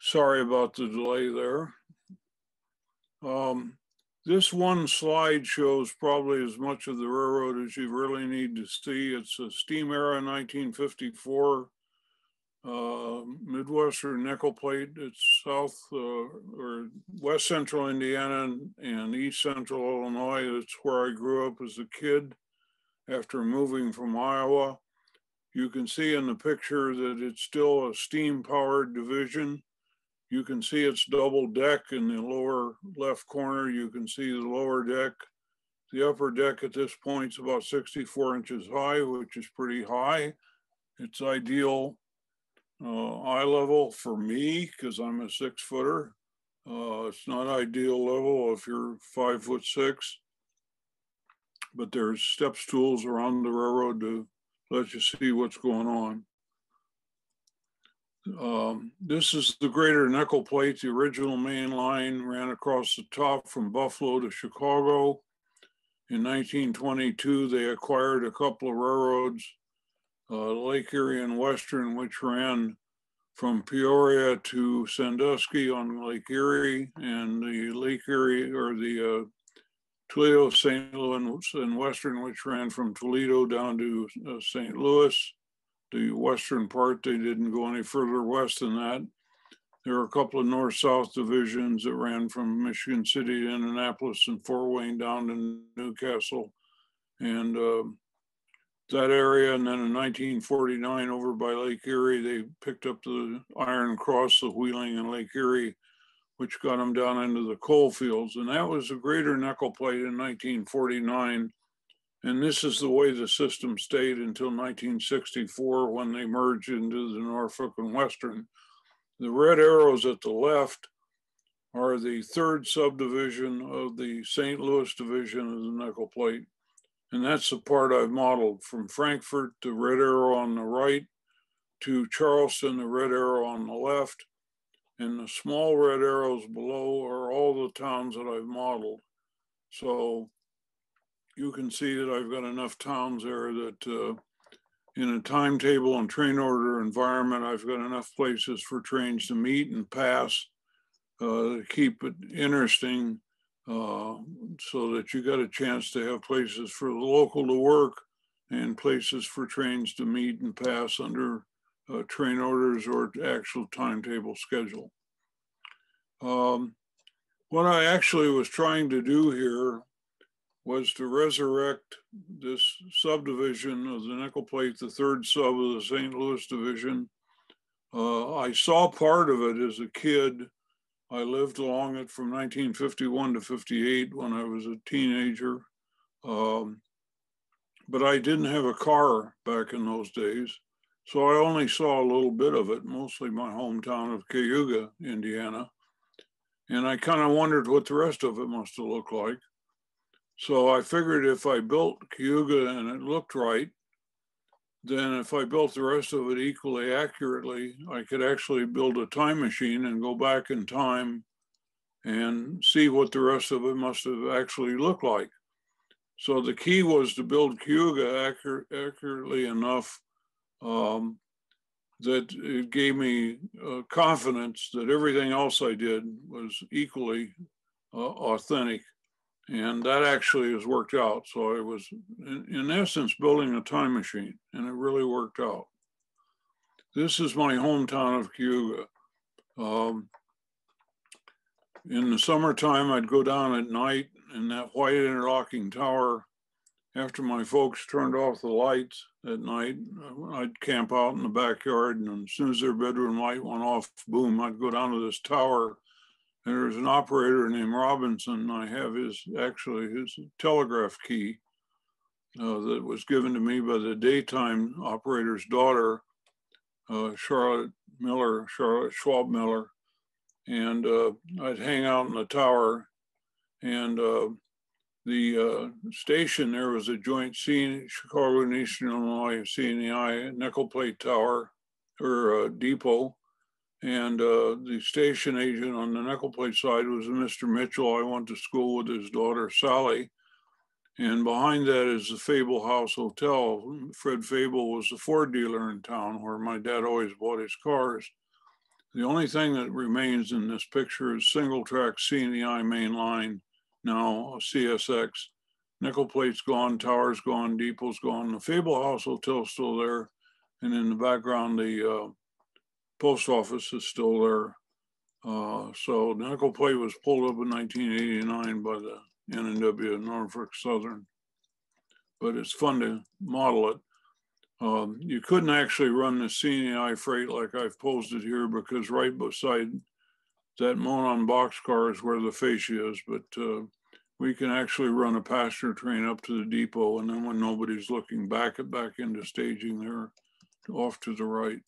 Sorry about the delay there. This one slide shows probably as much of the railroad as you really need to see. It's a steam era 1954 Midwestern nickel plate. It's south or west central Indiana and east central Illinois. It's where I grew up as a kid after moving from Iowa. You can see in the picture that it's still a steam powered division. You can see it's double deck in the lower left corner. You can see the lower deck. The upper deck at this point is about 64 inches high, which is pretty high. It's ideal eye level for me because I'm a 6-footer. It's not ideal level if you're 5'6", but there's step stools around the railroad to let you see what's going on. This is the Greater Nickel Plate. The original main line ran across the top from Buffalo to Chicago. In 1922, they acquired a couple of railroads, Lake Erie and Western, which ran from Peoria to Sandusky on Lake Erie, and the Lake Erie, or the Toledo, St. Louis and Western, which ran from Toledo down to St. Louis. The western part, they didn't go any further west than that. There were a couple of north-south divisions that ran from Michigan City to Indianapolis and Fort Wayne down to Newcastle and that area. And then in 1949 over by Lake Erie, they picked up the Iron Cross, the Wheeling and Lake Erie, which got them down into the coal fields. And that was the Greater Nickel Plate in 1949. And this is the way the system stayed until 1964 when they merged into the Norfolk and Western. The red arrows at the left are the third subdivision of the St. Louis division of the nickel plate. And that's the part I've modeled from Frankfort, the red arrow on the right, to Charleston, the red arrow on the left. And the small red arrows below are all the towns that I've modeled. So you can see that I've got enough towns there that in a timetable and train order environment, I've got enough places for trains to meet and pass to keep it interesting so that you got a chance to have places for the local to work and places for trains to meet and pass under train orders or actual timetable schedule. What I actually was trying to do here was to resurrect this subdivision of the nickel plate, the third sub of the St. Louis division. I saw part of it as a kid. I lived along it from 1951 to 58 when I was a teenager. But I didn't have a car back in those days. So I only saw a little bit of it, mostly my hometown of Cayuga, Indiana. And I kind of wondered what the rest of it must have looked like. So I figured if I built Cayuga and it looked right, then if I built the rest of it equally accurately, I could actually build a time machine and go back in time and see what the rest of it must have actually looked like. So the key was to build Cayuga accurately enough that it gave me confidence that everything else I did was equally authentic. And that actually has worked out. So I was, in essence, building a time machine, and it really worked out. This is my hometown of Cayuga. In the summertime, I'd go down at night in that white interlocking tower. After my folks turned off the lights at night, I'd camp out in the backyard, and as soon as their bedroom light went off, boom, I'd go down to this tower. And there's an operator named Robinson. I have his telegraph key that was given to me by the daytime operator's daughter, Charlotte Schwab Miller. And I'd hang out in the tower. And the station there was a joint Chicago and Eastern Illinois CNEI nickel plate tower or depot. And the station agent on the nickel plate side was Mr. Mitchell. I went to school with his daughter, Sally. And behind that is the Fable House Hotel. Fred Fable was the Ford dealer in town where my dad always bought his cars. The only thing that remains in this picture is single track CNEI main line, now CSX. Nickel plate's gone, tower's gone, depot's gone. The Fable House Hotel's still there. And in the background, the post office is still there. So the nickel plate was pulled up in 1989 by the NNW, Norfolk Southern. But it's fun to model it. You couldn't actually run the CNEI freight like I've posed it here, because right beside that Monon boxcar is where the fascia is, but we can actually run a passenger train up to the depot, and then when nobody's looking, back into staging there, off to the right.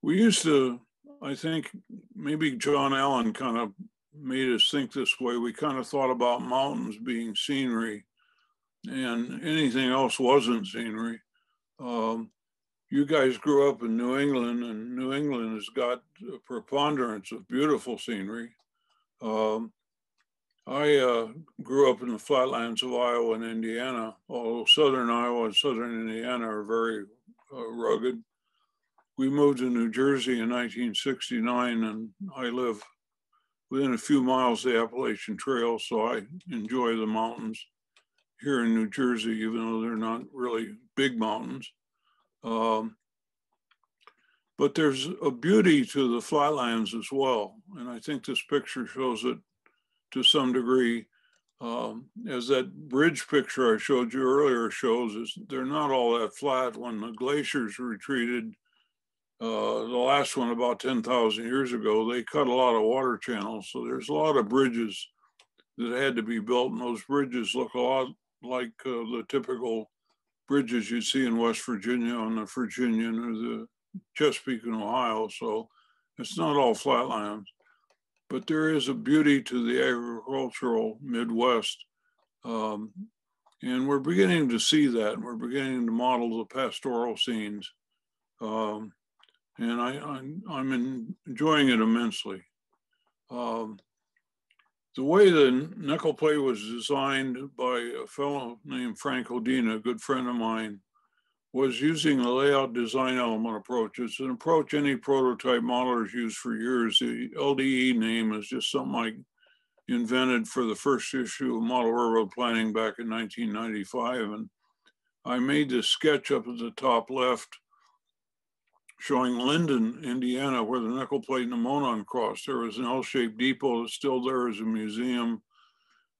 We used to, I think maybe John Allen kind of made us think this way. We kind of thought about mountains being scenery, and anything else wasn't scenery. You guys grew up in New England, and New England has got a preponderance of beautiful scenery. I grew up in the flatlands of Iowa and Indiana, although southern Iowa and southern Indiana are very rugged. We moved to New Jersey in 1969, and I live within a few miles of the Appalachian Trail, so I enjoy the mountains here in New Jersey, even though they're not really big mountains. But there's a beauty to the flatlands as well, and I think this picture shows it to some degree. As that bridge picture I showed you earlier shows, is they're not all that flat. When the glaciers retreated, the last one about 10,000 years ago, they cut a lot of water channels. So there's a lot of bridges that had to be built, and those bridges look a lot like the typical bridges you'd see in West Virginia on the Virginian or the Chesapeake in Ohio. So it's not all flatlands, but there is a beauty to the agricultural Midwest. And we're beginning to see that. We're beginning to model the pastoral scenes. And I'm enjoying it immensely. The way the nickel plate was designed by a fellow named Frank Odina, a good friend of mine, was using the layout design element approach. It's an approach any prototype modelers used for years. The LDE name is just something I invented for the first issue of Model Railroad Planning back in 1995. And I made this sketch up at the top left showing Linden, Indiana, where the nickel plate and the Monon crossed. There was an L-shaped depot that's still there as a museum.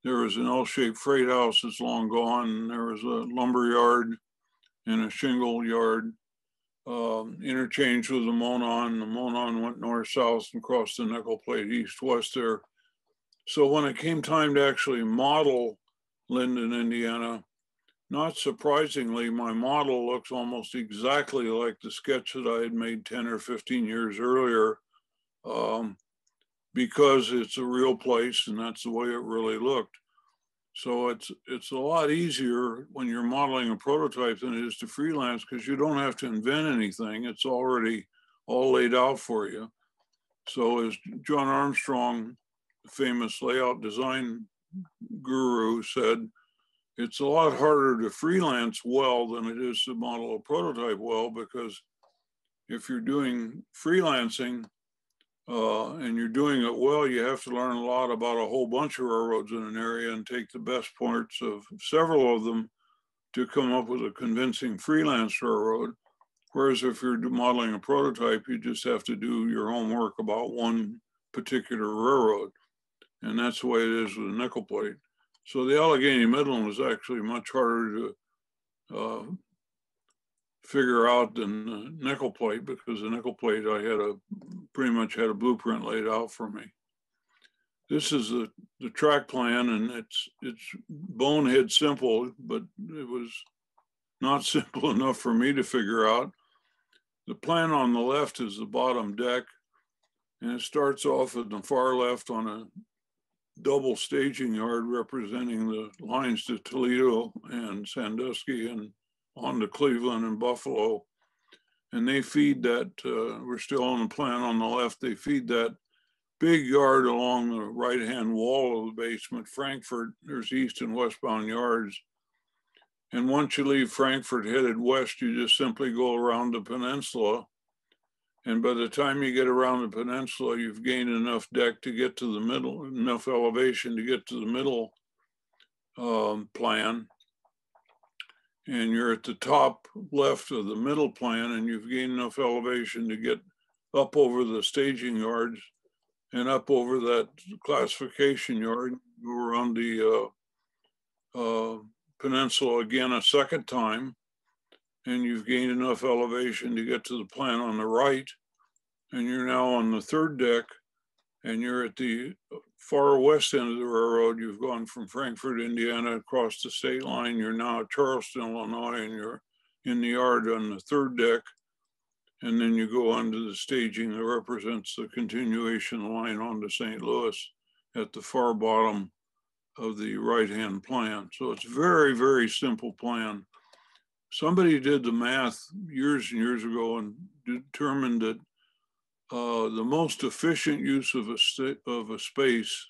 There was an L-shaped freight house that's long gone. And there was a lumber yard and a shingle yard, interchanged with the Monon. The Monon went north-south and crossed the nickel plate east-west there. So when it came time to actually model Linden, Indiana, not surprisingly, my model looks almost exactly like the sketch that I had made 10 or 15 years earlier, because it's a real place and that's the way it really looked. So it's a lot easier when you're modeling a prototype than it is to freelance, because you don't have to invent anything. It's already all laid out for you. So as John Armstrong, the famous layout design guru, said, it's a lot harder to freelance well than it is to model a prototype well, because if you're doing freelancing and you're doing it well, you have to learn a lot about a whole bunch of railroads in an area and take the best parts of several of them to come up with a convincing freelance railroad. Whereas if you're modeling a prototype, you just have to do your homework about one particular railroad. And that's the way it is with a nickel plate. So the Allegheny Midland was actually much harder to figure out than the nickel plate, because the nickel plate I had pretty much had a blueprint laid out for me. This is the track plan, and it's bonehead simple, but it was not simple enough for me to figure out. The plan on the left is the bottom deck, and it starts off at the far left on a double staging yard representing the lines to Toledo and Sandusky and on to Cleveland and Buffalo. And they feed that, we're still on the plan on the left, they feed that big yard along the right-hand wall of the basement, Frankfurt. There's east and westbound yards. And once you leave Frankfort headed west, you just simply go around the peninsula. And by the time you get around the peninsula, you've gained enough deck to get to the middle, enough elevation to get to the middle plan. And you're at the top left of the middle plan, and you've gained enough elevation to get up over the staging yards and up over that classification yard. We're on the peninsula again a second time, and you've gained enough elevation to get to the plan on the right, and you're now on the third deck, and you're at the far west end of the railroad. You've gone from Frankfort, Indiana, across the state line. You're now at Charleston, Illinois, and you're in the yard on the third deck. And then you go on to the staging that represents the continuation line on to St. Louis at the far bottom of the right-hand plan. So it's very, very simple plan. Somebody did the math years and years ago and determined that the most efficient use of a space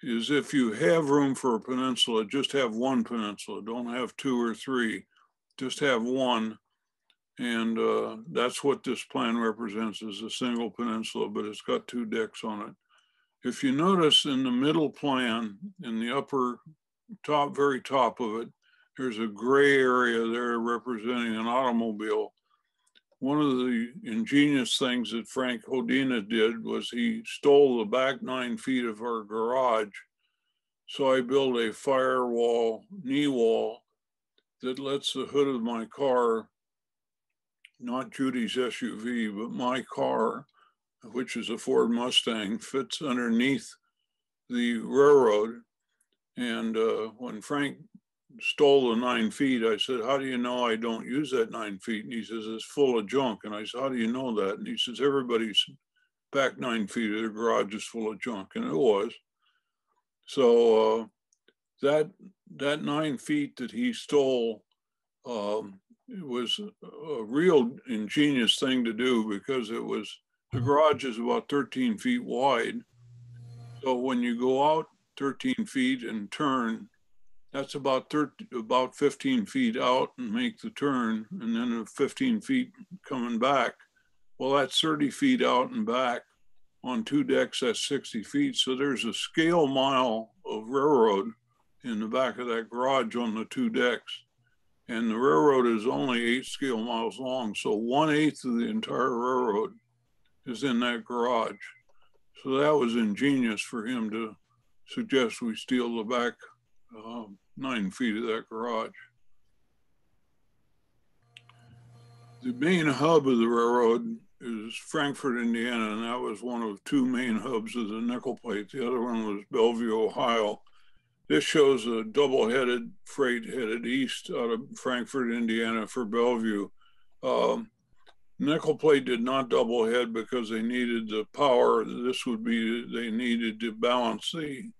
is if you have room for a peninsula, just have one peninsula. Don't have two or three, just have one. And that's what this plan represents, is a single peninsula, but it's got two decks on it. If you notice in the middle plan, in the upper top, very top of it, there's a gray area there representing an automobile. One of the ingenious things that Frank Hodina did was he stole the back 9 feet of our garage. So I built a firewall, knee wall, that lets the hood of my car, not Judy's SUV, but my car, which is a Ford Mustang, fits underneath the railroad. And when Frank stole the 9 feet, I said, how do you know I don't use that 9 feet? And he says, it's full of junk. And I said, how do you know that? And he says, everybody's back 9 feet of their garage is full of junk. And it was. So that 9 feet that he stole, it was a real ingenious thing to do, because it was, the garage is about 13 feet wide. So when you go out 13 feet and turn, that's about 15 feet out and make the turn, and then 15 feet coming back. Well, that's 30 feet out and back. On 2 decks, that's 60 feet. So there's a scale mile of railroad in the back of that garage on the 2 decks. And the railroad is only 8 scale miles long. So 1/8 of the entire railroad is in that garage. So that was ingenious for him to suggest we steal the back 9 feet of that garage. The main hub of the railroad is Frankfort, Indiana, and that was one of 2 main hubs of the nickel plate. The other one was Bellevue, Ohio. This shows a double-headed freight headed east out of Frankfort, Indiana for Bellevue. Nickel plate did not double head because they needed the power. This would be, they needed to balance the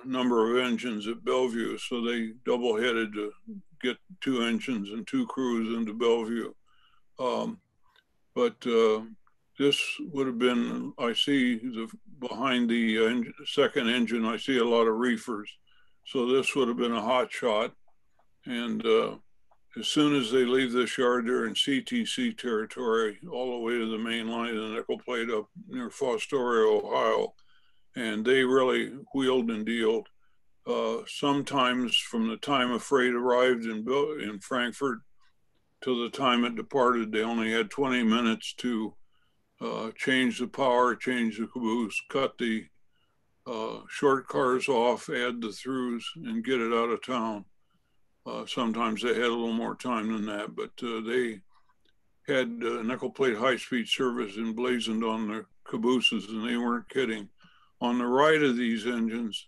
number of engines at Bellevue. So they double headed to get 2 engines and 2 crews into Bellevue. But this would have been, I see behind the second engine, I see a lot of reefers. So this would have been a hot shot. And as soon as they leave this yard, they're in CTC territory, all the way to the main line of the nickel plate up near Fostoria, Ohio. And they really wheeled and dealed. Sometimes from the time a freight arrived in Frankfort till the time it departed, they only had 20 minutes to change the power, change the caboose, cut the short cars off, add the throughs, and get it out of town. Sometimes they had a little more time than that, but they had nickel plate high-speed service emblazoned on the cabooses, and they weren't kidding. On the right of these engines,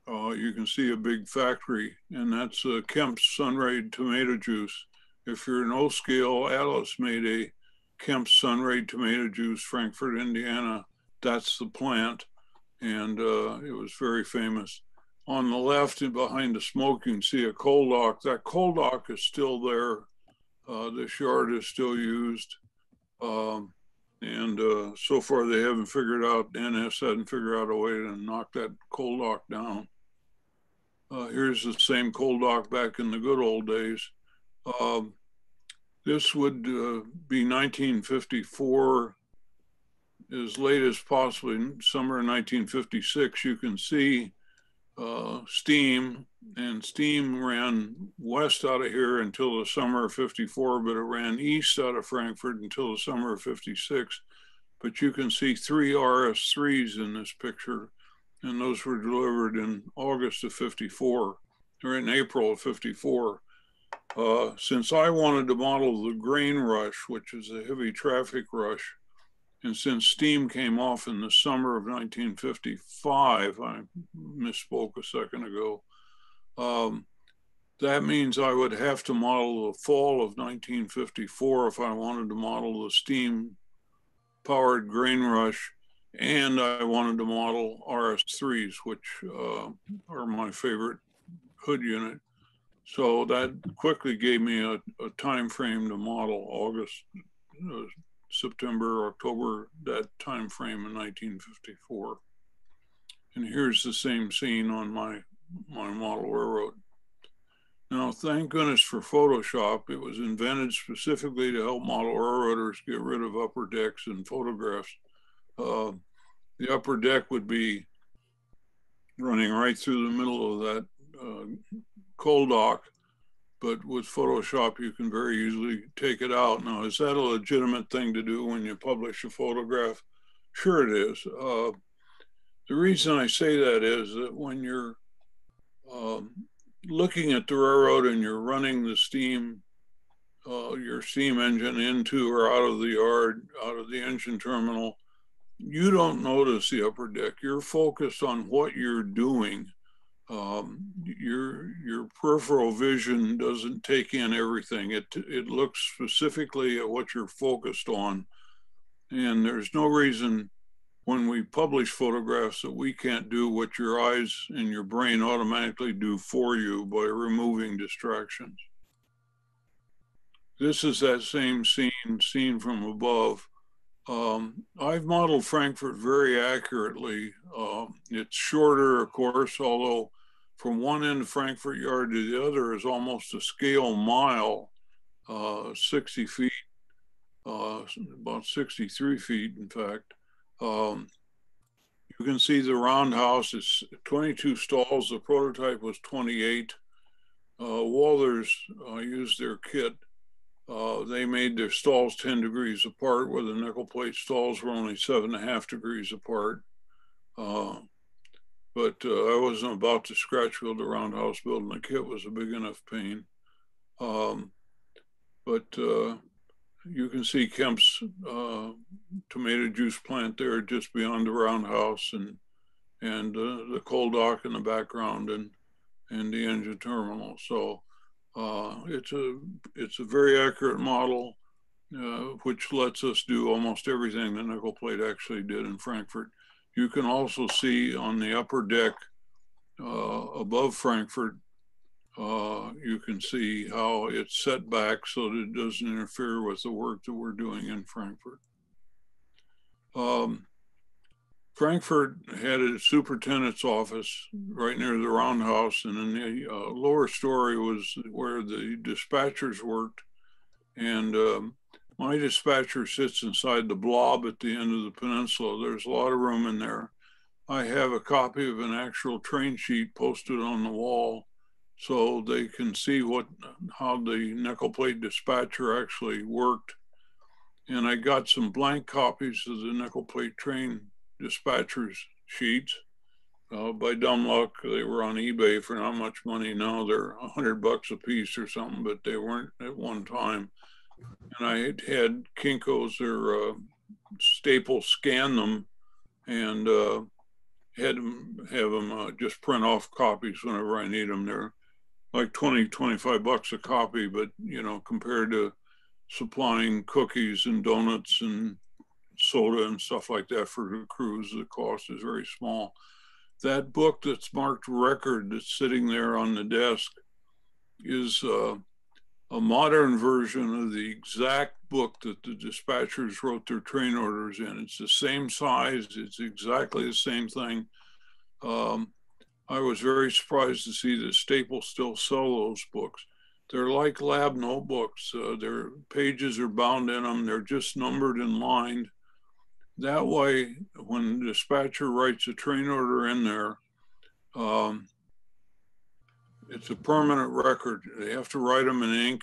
you can see a big factory, and that's Kemp's Sunray tomato juice. If you're an O-scale, Atlas made a Kemp's Sunray tomato juice, Frankfort, Indiana. That's the plant, and it was very famous. On the left and behind the smoke, you can see a coal dock. That coal dock is still there. This yard is still used. And so far they haven't figured out, NS hadn't figured out a way to knock that coal dock down. Here's the same coal dock back in the good old days. This would be 1954, as late as possibly summer 1956. You can see steam, and steam ran west out of here until the summer of 54, but it ran east out of Frankfurt until the summer of 56. But you can see 3 RS3s in this picture, and those were delivered in August of 54, or in April of 54. Since I wanted to model the grain rush, which is a heavy traffic rush, and since steam came off in the summer of 1955, I misspoke a second ago, that means I would have to model the fall of 1954 if I wanted to model the steam-powered grain rush, and I wanted to model RS3s, which are my favorite hood unit. So that quickly gave me a time frame to model August, September, October, that time frame in 1954. And here's the same scene on my model railroad. Now, thank goodness for Photoshop. It was invented specifically to help model railroaders get rid of upper decks and photographs. The upper deck would be running right through the middle of that coal dock, but with Photoshop, you can very easily take it out. Now, is that a legitimate thing to do when you publish a photograph? Sure it is. The reason I say that is that when you're looking at the railroad and you're running the steam, your steam engine into or out of the yard, out of the engine terminal, you don't notice the upper deck. You're focused on what you're doing. Your peripheral vision doesn't take in everything. It looks specifically at what you're focused on. And there's no reason when we publish photographs that we can't do what your eyes and your brain automatically do for you by removing distractions. This is that same scene seen from above. I've modeled Frankfurt very accurately. It's shorter, of course, although from one end of Frankfurt Yard to the other is almost a scale mile, 60 feet, about 63 feet, in fact. You can see the roundhouse is 22 stalls. The prototype was 28. Walthers used their kit. They made their stalls 10 degrees apart, where the nickel plate stalls were only 7.5 degrees apart. But I wasn't about to scratch build a roundhouse. Building a kit was a big enough pain. But you can see Kemp's tomato juice plant there just beyond the roundhouse, and the coal dock in the background, and the engine terminal. So it's a very accurate model, which lets us do almost everything the nickel plate actually did in Frankfurt. You can also see on the upper deck above Frankfurt, you can see how it's set back so that it doesn't interfere with the work that we're doing in Frankfurt. Frankfurt had a superintendent's office right near the roundhouse, and in the lower story was where the dispatchers worked. And my dispatcher sits inside the blob at the end of the peninsula. There's a lot of room in there. I have a copy of an actual train sheet posted on the wall so they can see how the nickel plate dispatcher actually worked. And I got some blank copies of the nickel plate train dispatchers sheets. By dumb luck, they were on eBay for not much money. Now they're $100 a piece or something, but they weren't at one time. And I had Kinko's or Staples scan them and have them just print off copies whenever I need them. They're like 20, 25 bucks a copy, but you know, compared to supplying cookies and donuts and soda and stuff like that for the crews, the cost is very small. That book that's marked record that's sitting there on the desk is a modern version of the exact book that the dispatchers wrote their train orders in. It's the same size, it's exactly the same thing. I was very surprised to see that Staples still sell those books. They're like lab notebooks. Their pages are bound in them. They're just numbered and lined. That way, when the dispatcher writes a train order in there, it's a permanent record. They have to write them in ink.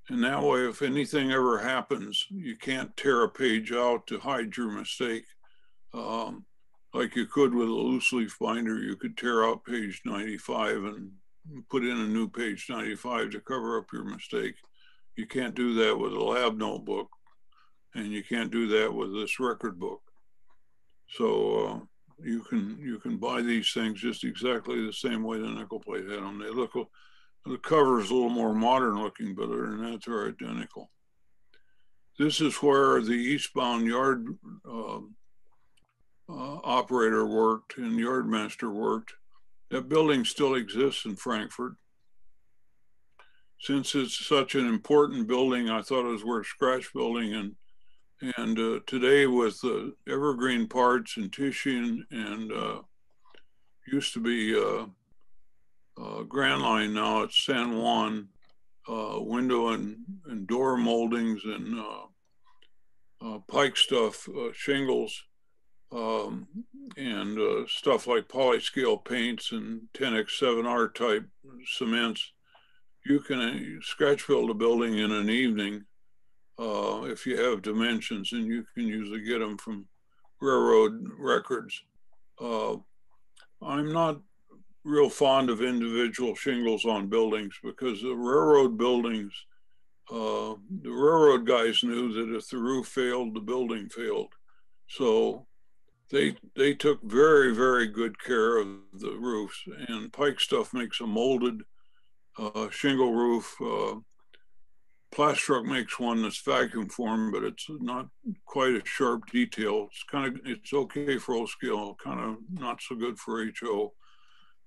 And that way, if anything ever happens, you can't tear a page out to hide your mistake. Like you could with a loose leaf binder, you could tear out page 95 and put in a new page 95 to cover up your mistake. You can't do that with a lab notebook, and you can't do that with this record book. So you can buy these things just exactly the same way the nickel plate had them. They look, the cover is a little more modern looking, but other than that, they're identical. This is where the eastbound yard operator worked and yardmaster worked. That building still exists in Frankfort. Since it's such an important building, I thought it was worth scratch building. And today with evergreen parts and tissue and used to be Grand Line, now it's San Juan, window and door moldings and pike stuff, shingles, and stuff like polyscale paints and 10x7R type cements. You can scratch build a building in an evening if you have dimensions, and you can usually get them from railroad records. I'm not real fond of individual shingles on buildings because the railroad buildings, the railroad guys knew that if the roof failed, the building failed. So they took very, very good care of the roofs, and Pike stuff makes a molded shingle roof. Plastruck makes one that's vacuum formed, but it's not quite a sharp detail. It's okay for O scale, kind of not so good for HO.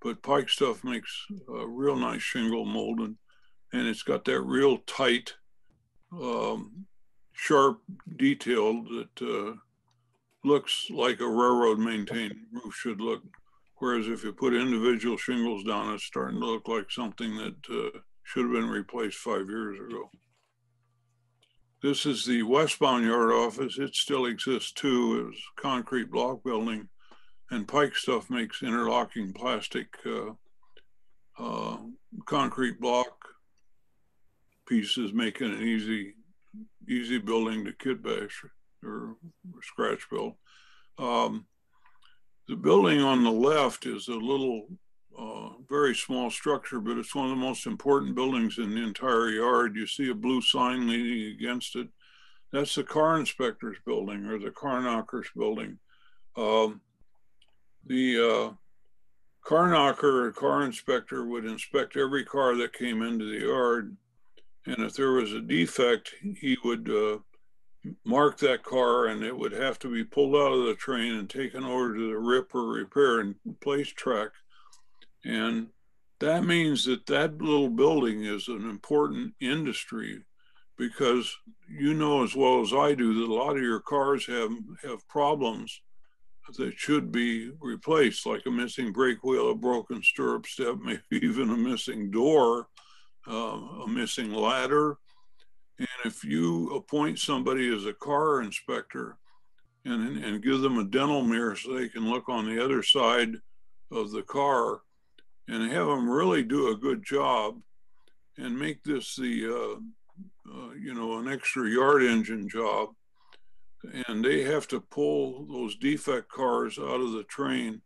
But Pike stuff makes a real nice shingle molded, and it's got that real tight, sharp detail that looks like a railroad maintained roof should look. Whereas if you put individual shingles down, it's starting to look like something that should have been replaced 5 years ago. This is the westbound yard office. It still exists too. It was a concrete block building, and Pike stuff makes interlocking plastic concrete block pieces, making an easy building to kit bash or scratch build. The building on the left is a little, very small structure, but it's one of the most important buildings in the entire yard. You see a blue sign leaning against it. That's the car inspector's building, or the car knocker's building. The car knocker or car inspector would inspect every car that came into the yard. And if there was a defect, he would mark that car, and it would have to be pulled out of the train and taken over to the RIP or repair and place track. And that means that that little building is an important industry, because you know as well as I do that a lot of your cars have problems that should be replaced, like a missing brake wheel, a broken stirrup step, maybe even a missing door, a missing ladder. And if you appoint somebody as a car inspector and give them a dental mirror so they can look on the other side of the car and have them really do a good job and make this the, an extra yard engine job, and they have to pull those defect cars out of the train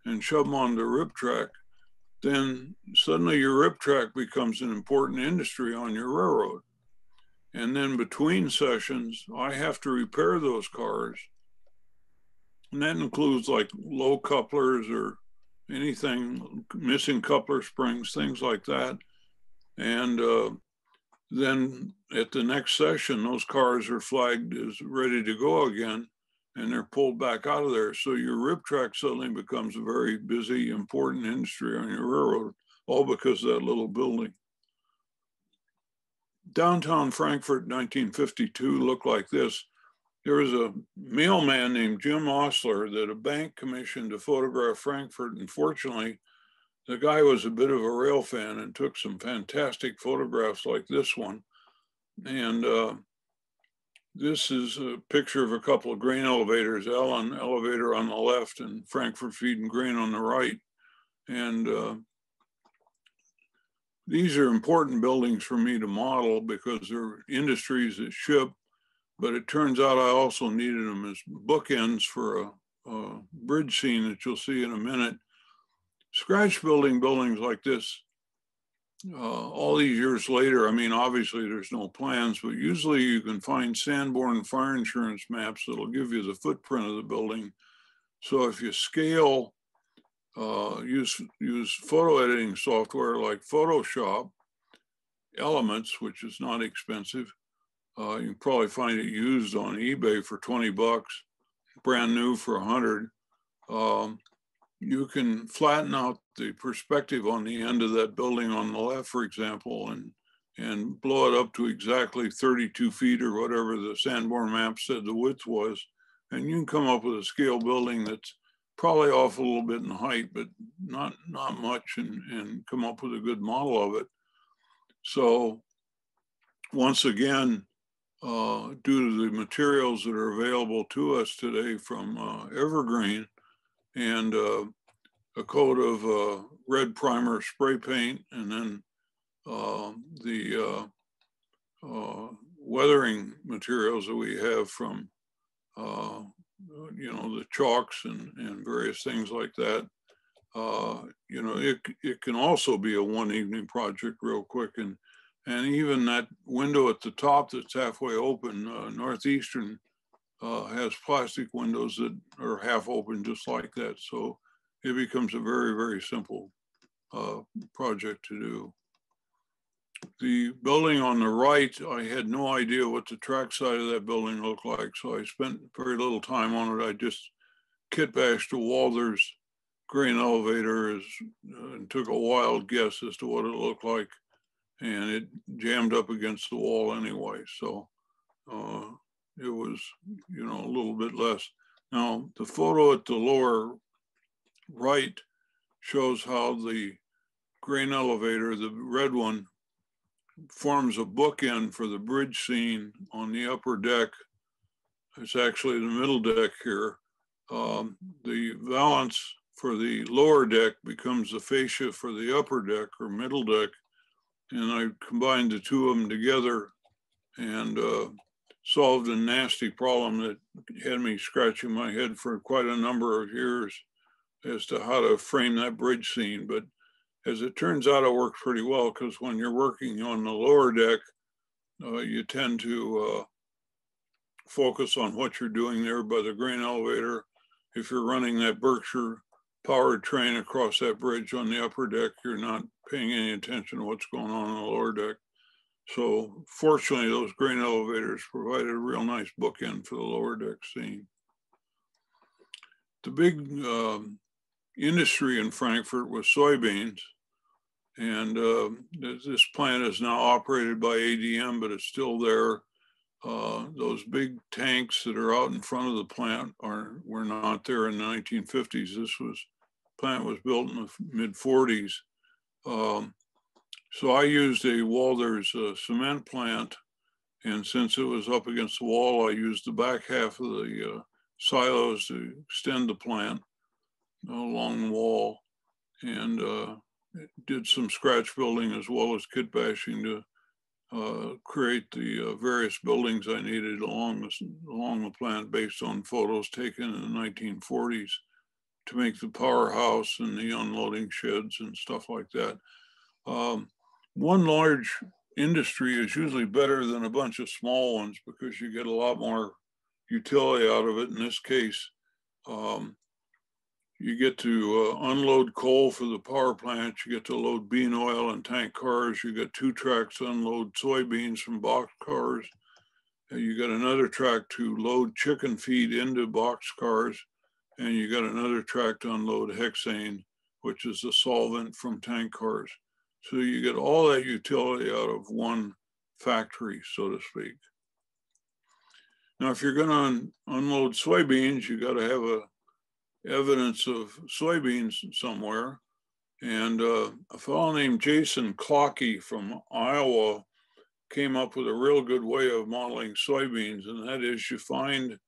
and shove them on the RIP track, then suddenly your RIP track becomes an important industry on your railroad. And then between sessions, I have to repair those cars. And that includes like low couplers or anything, missing coupler springs, things like that. And then at the next session, those cars are flagged as ready to go again, and they're pulled back out of there. So your RIP track suddenly becomes a very busy, important industry on your railroad, all because of that little building. Downtown Frankfort, 1952, looked like this. There was a mailman named Jim Osler that a bank commissioned to photograph Frankfort. And fortunately, the guy was a bit of a rail fan and took some fantastic photographs like this one. And this is a picture of a couple of grain elevators, Allen elevator on the left and Frankfurt Feed and Grain on the right. And these are important buildings for me to model because they're industries that ship, but it turns out I also needed them as bookends for a bridge scene that you'll see in a minute. Scratch buildings like this, all these years later, I mean, obviously there's no plans, but usually you can find Sanborn fire insurance maps that'll give you the footprint of the building. So if you scale, use photo editing software like Photoshop, Elements, which is not expensive. You can probably find it used on eBay for 20 bucks, brand new for 100. You can flatten out the perspective on the end of that building on the left, for example, and blow it up to exactly 32 feet or whatever the Sanborn map said the width was. And you can come up with a scale building that's probably off a little bit in height, but not much, and come up with a good model of it. So once again, due to the materials that are available to us today from Evergreen, and a coat of red primer spray paint, and then the weathering materials that we have from, you know, the chalks and various things like that. You know, it can also be a one evening project real quick. And even that window at the top that's halfway open, Northeastern, has plastic windows that are half open just like that. So it becomes a very, very simple project to do. The building on the right, I had no idea what the track side of that building looked like, so I spent very little time on it. I just kit bashed a Walther's grain elevator and took a wild guess as to what it looked like, and it jammed up against the wall anyway. So it was, you know, a little bit less. Now, the photo at the lower right shows how the grain elevator, the red one, forms a bookend for the bridge scene on the upper deck. It's actually the middle deck here. The valance for the lower deck becomes the fascia for the upper deck or middle deck. And I combined the two of them together and solved a nasty problem that had me scratching my head for quite a number of years as to how to frame that bridge scene. But as it turns out, it works pretty well, because when you're working on the lower deck, you tend to focus on what you're doing there by the grain elevator. If you're running that Berkshire powered train across that bridge on the upper deck, you're not paying any attention to what's going on the lower deck. So fortunately, those grain elevators provided a real nice bookend for the lower deck scene. The big industry in Frankfurt was soybeans. And this plant is now operated by ADM, but it's still there. Those big tanks that are out in front of the plant were not there in the 1950s. This plant was built in the mid-40s. So I used a Walther's cement plant, and since it was up against the wall, I used the back half of the silos to extend the plant along the wall, and did some scratch building as well as kit bashing to create the various buildings I needed along the plant based on photos taken in the 1940s to make the powerhouse and the unloading sheds and stuff like that. One large industry is usually better than a bunch of small ones because you get a lot more utility out of it. In this case, you get to unload coal for the power plant. You get to load bean oil and tank cars. You get 2 tracks to unload soybeans from box cars. You got another track to load chicken feed into box cars. And you got another track to unload hexane, which is the solvent from tank cars. So you get all that utility out of one factory, so to speak. Now, if you're going to unload soybeans, you got to have evidence of soybeans somewhere. And a fellow named Jason Clockey from Iowa came up with a real good way of modeling soybeans, and that is you find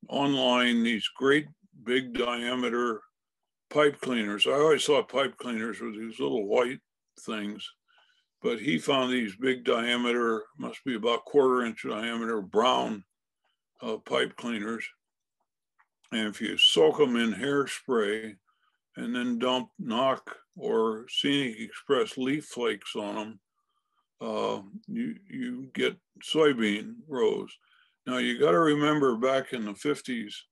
online these great big diameter pipe cleaners. I always thought pipe cleaners were these little white things, but he found these big diameter, must be about 1/4 inch diameter, brown pipe cleaners. And if you soak them in hairspray and then dump Knock or Scenic Express leaf flakes on them, you get soybean rows. Now you got to remember back in the 50s,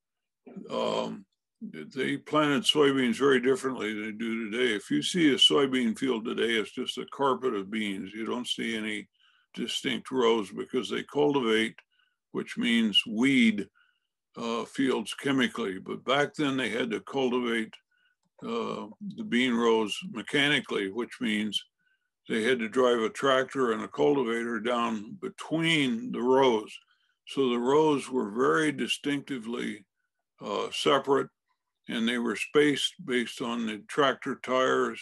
they planted soybeans very differently than they do today. If you see a soybean field today, it's just a carpet of beans. You don't see any distinct rows because they cultivate, which means weed fields chemically. But back then they had to cultivate the bean rows mechanically, which means they had to drive a tractor and a cultivator down between the rows. So the rows were very distinctively separate, and they were spaced based on the tractor tires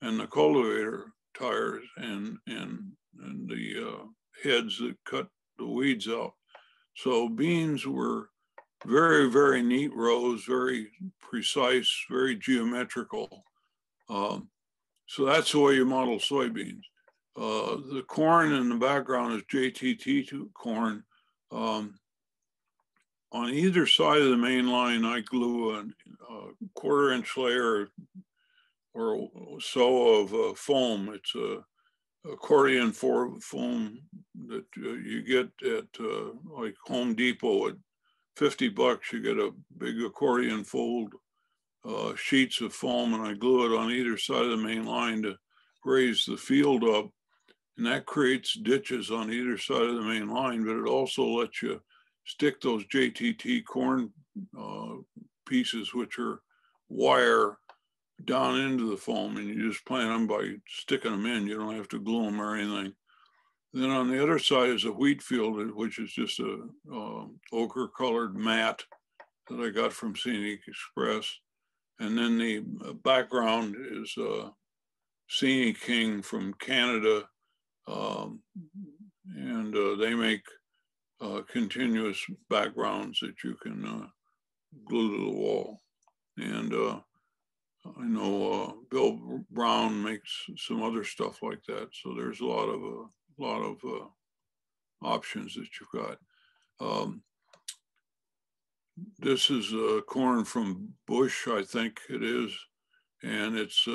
and the cultivator tires and the heads that cut the weeds out. So beans were very, very neat rows, very precise, very geometrical. So that's the way you model soybeans. The corn in the background is JTT corn. On either side of the main line, I glue a 1/4 inch layer or so of foam. It's a accordion foam that you get at like Home Depot at $50. You get a big accordion fold sheets of foam, and I glue it on either side of the main line to raise the field up. And that creates ditches on either side of the main line, but it also lets you stick those JTT corn pieces, which are wire, down into the foam, and you just plant them by sticking them in. You don't have to glue them or anything. Then on the other side is a wheat field, which is just a ochre colored mat that I got from Scenic Express. And then the background is Scenic King from Canada. And they make continuous backgrounds that you can glue to the wall. And I know Bill Brown makes some other stuff like that. So there's a lot of options that you've got. This is corn from Bush, I think it is, and it's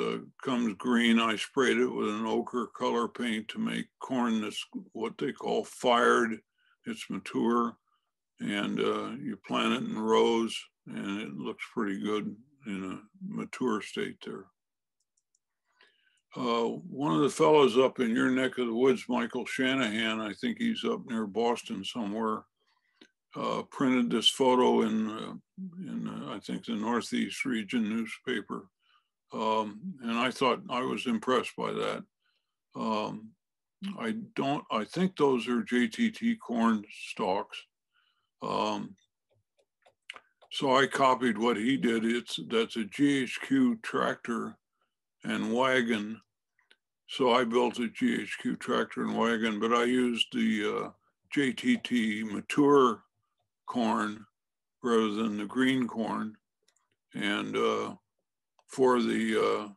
comes green. I sprayed it with an ochre color paint to make corn that's what they call fired. It's mature, and you plant it in rows, and it looks pretty good in a mature state there. One of the fellows up in your neck of the woods, Michael Shanahan, I think he's up near Boston somewhere, printed this photo in I think the Northeast region newspaper. And I thought I was impressed by that. I think those are JTT corn stalks. So I copied what he did. That's a GHQ tractor and wagon. So I built a GHQ tractor and wagon, but I used the JTT mature corn rather than the green corn. And for the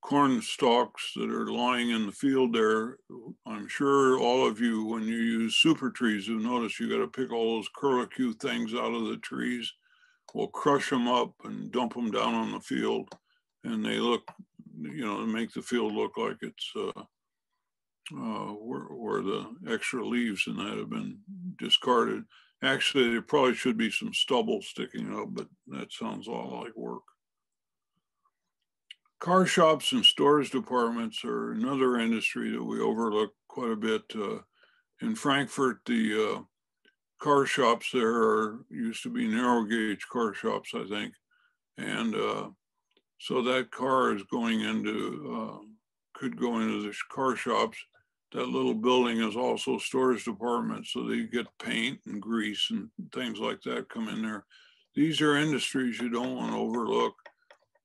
corn stalks that are lying in the field there, I'm sure all of you, when you use super trees, have noticed you got to pick all those curlicue things out of the trees. We'll crush them up and dump them down on the field, and they look, you know, make the field look like it's where the extra leaves and that have been discarded. Actually, there probably should be some stubble sticking up, but that sounds all like work. Car shops and storage departments are another industry that we overlook quite a bit. In Frankfurt, the car shops there used to be narrow gauge car shops, I think. And so that car is going into, could go into the car shops. That little building is also storage department, so they get paint and grease and things like that come in there. These are industries you don't want to overlook.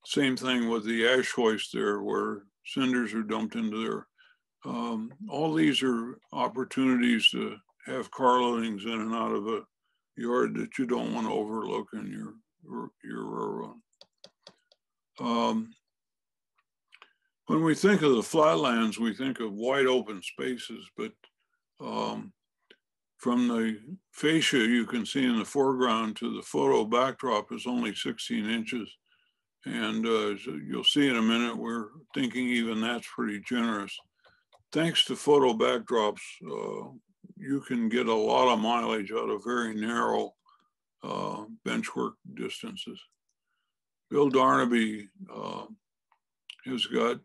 Same thing with the ash hoist there, where cinders are dumped into there. All these are opportunities to have car loadings in and out of a yard that you don't want to overlook in your railroad. When we think of the flatlands, we think of wide open spaces, but from the fascia you can see in the foreground to the photo backdrop is only 16 inches. And so you'll see in a minute, we're thinking even that's pretty generous. Thanks to photo backdrops, you can get a lot of mileage out of very narrow benchwork distances. Bill Darnaby has got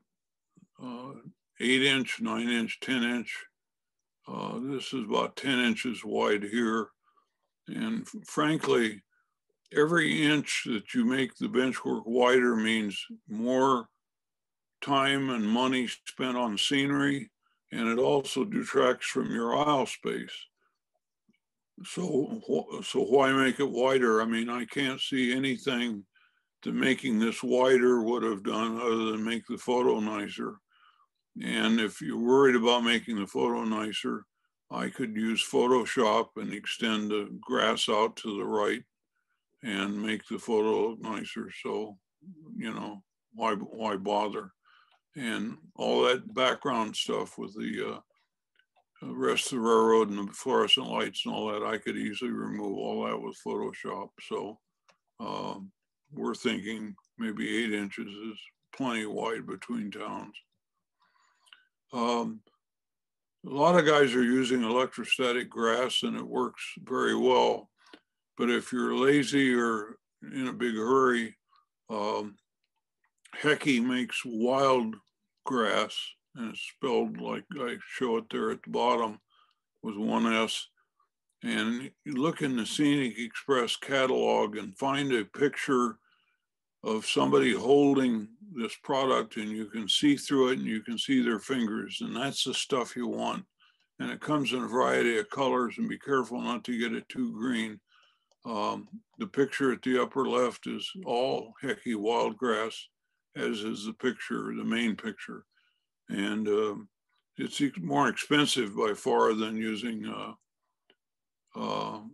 8-inch, 9-inch, 10-inch. This is about 10 inches wide here. And frankly, every inch that you make the benchwork wider means more time and money spent on scenery, and it also detracts from your aisle space. So why make it wider? I mean, I can't see anything that making this wider would have done other than make the photo nicer. And if you're worried about making the photo nicer, I could use Photoshop and extend the grass out to the right and make the photo look nicer. So, you know, why bother? And all that background stuff with the rest of the railroad and the fluorescent lights and all that, I could easily remove all that with Photoshop. So we're thinking maybe 8 inches is plenty wide between towns. A lot of guys are using electrostatic grass and it works very well. But if you're lazy or in a big hurry, Hecky makes wild grass, and it's spelled like I show it there at the bottom with 1 S. And you look in the Scenic Express catalog and find a picture of somebody holding this product, and you can see through it and you can see their fingers, and that's the stuff you want. And it comes in a variety of colors, and be careful not to get it too green. The picture at the upper left is all Hecky wildgrass, as is the picture, the main picture. And it's more expensive by far than using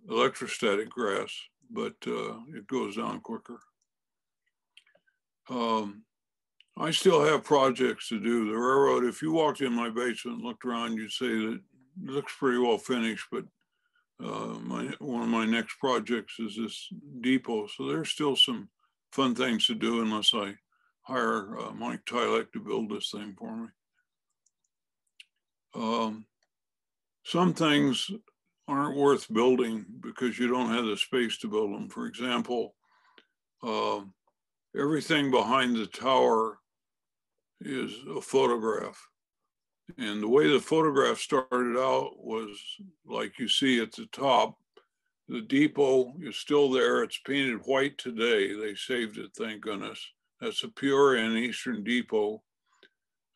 electrostatic grass, but it goes down quicker. I still have projects to do. The railroad, if you walked in my basement and looked around, you'd say that it looks pretty well finished, but one of my next projects is this depot. So there's still some fun things to do unless I hire Mike Tylek to build this thing for me. Some things aren't worth building because you don't have the space to build them. For example, everything behind the tower is a photograph. And the way the photograph started out was like you see at the top. The depot is still there. It's painted white today. They saved it, thank goodness. That's a Peoria and Eastern depot.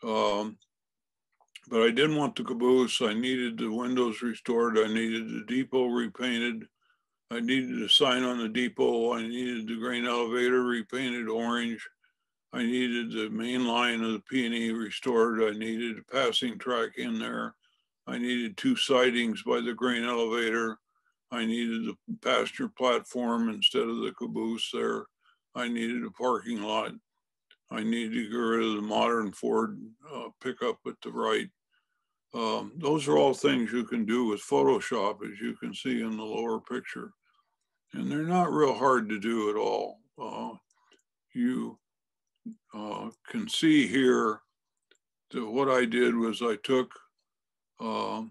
But I didn't want the caboose. I needed the windows restored. I needed the depot repainted. I needed a sign on the depot. I needed the grain elevator repainted orange. I needed the main line of the P&E restored. I needed a passing track in there. I needed 2 sidings by the grain elevator. I needed the passenger platform instead of the caboose there. I needed a parking lot. I needed to get rid of the modern Ford pickup at the right. Those are all things you can do with Photoshop, as you can see in the lower picture. And they're not real hard to do at all. You can see here that what I did was I took the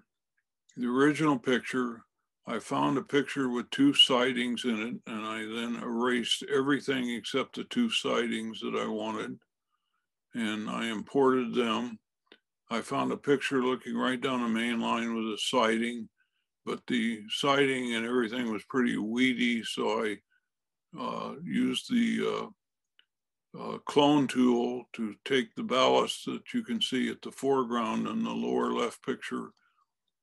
original picture, I found a picture with 2 sidings in it, and I then erased everything except the 2 sidings that I wanted, and I imported them. I found a picture looking right down the main line with a siding, but the siding and everything was pretty weedy, so I used the clone tool to take the ballast that you can see at the foreground in the lower left picture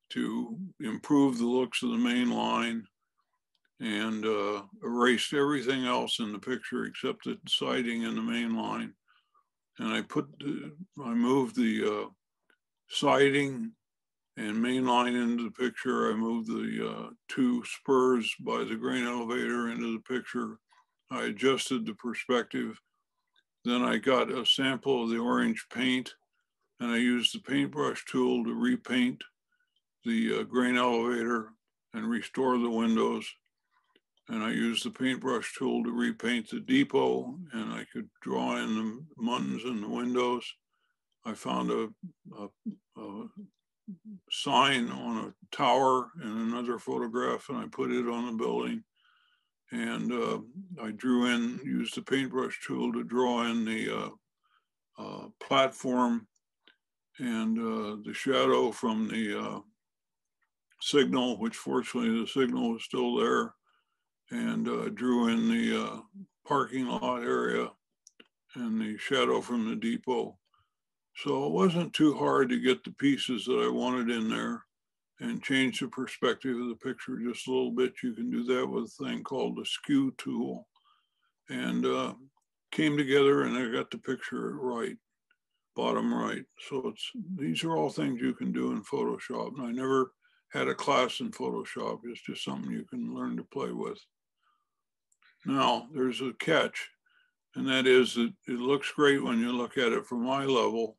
to improve the looks of the main line. and erased everything else in the picture except the siding and the main line. And I moved the siding and main line into the picture. I moved the two spurs by the grain elevator into the picture. I adjusted the perspective. Then I got a sample of the orange paint, and I used the paintbrush tool to repaint the grain elevator and restore the windows. And I used the paintbrush tool to repaint the depot, and I could draw in the muttons in the windows. I found a sign on a tower in another photograph, and I put it on the building. And I used the paintbrush tool to draw in the platform and the shadow from the signal, which fortunately the signal was still there, and drew in the parking lot area and the shadow from the depot. So it wasn't too hard to get the pieces that I wanted in there and change the perspective of the picture just a little bit. You can do that with a thing called the skew tool, and came together, and I got the picture right, bottom right. So these are all things you can do in Photoshop. And I never had a class in Photoshop. It's just something you can learn to play with. Now, there's a catch, and that is that it looks great when you look at it from eye level,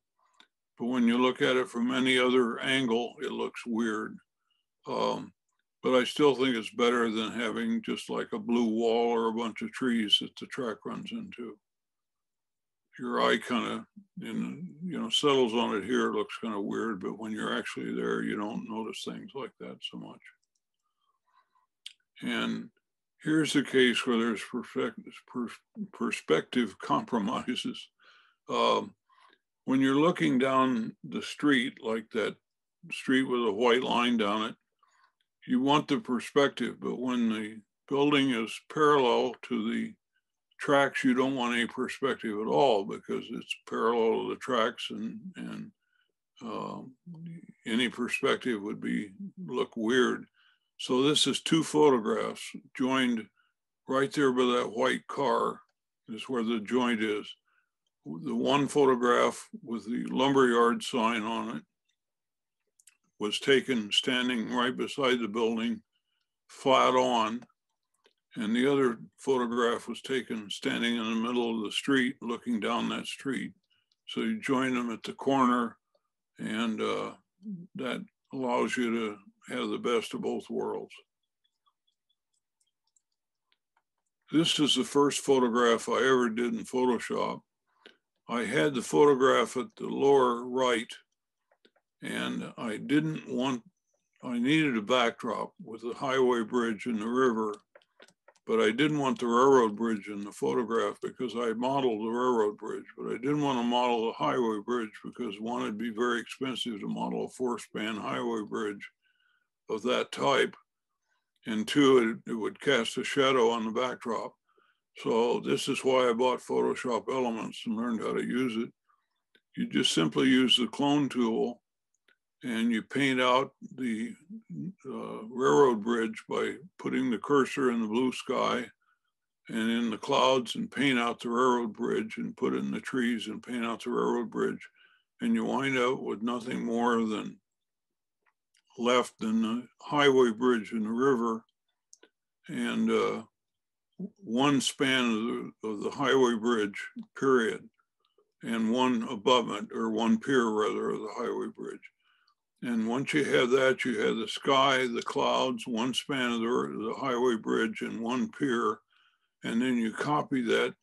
but when you look at it from any other angle, it looks weird. But I still think it's better than having just like a blue wall or a bunch of trees that the track runs into. Your eye kind of, settles on it here, it looks kind of weird, but when you're actually there, you don't notice things like that so much. And here's the case where there's perspective compromises. When you're looking down the street, like that street with a white line down it, you want the perspective, but when the building is parallel to the tracks, you don't want any perspective at all because it's parallel to the tracks, and any perspective would look weird. So this is two photographs joined right there by that white car. Is where the joint is. The one photograph with the lumberyard sign on it was taken standing right beside the building, flat on. And the other photograph was taken standing in the middle of the street, looking down that street. So you join them at the corner, and that allows you to have the best of both worlds. This is the first photograph I ever did in Photoshop. I had the photograph at the lower right, and I needed a backdrop with the highway bridge and the river, but I didn't want the railroad bridge in the photograph because I modeled the railroad bridge, but I didn't want to model the highway bridge because one, it'd be very expensive to model a 4-span highway bridge of that type, and two, it would cast a shadow on the backdrop. So this is why I bought Photoshop Elements and learned how to use it. You just simply use the clone tool and you paint out the railroad bridge by putting the cursor in the blue sky and in the clouds, and paint out the railroad bridge, and put it in the trees and paint out the railroad bridge. And you wind up with nothing more than left than the highway bridge and the river, and one span of the highway bridge, period, and one abutment, or one pier rather, of the highway bridge. And once you have that, you have the sky, the clouds, one span of the highway bridge, and one pier. And then you copy that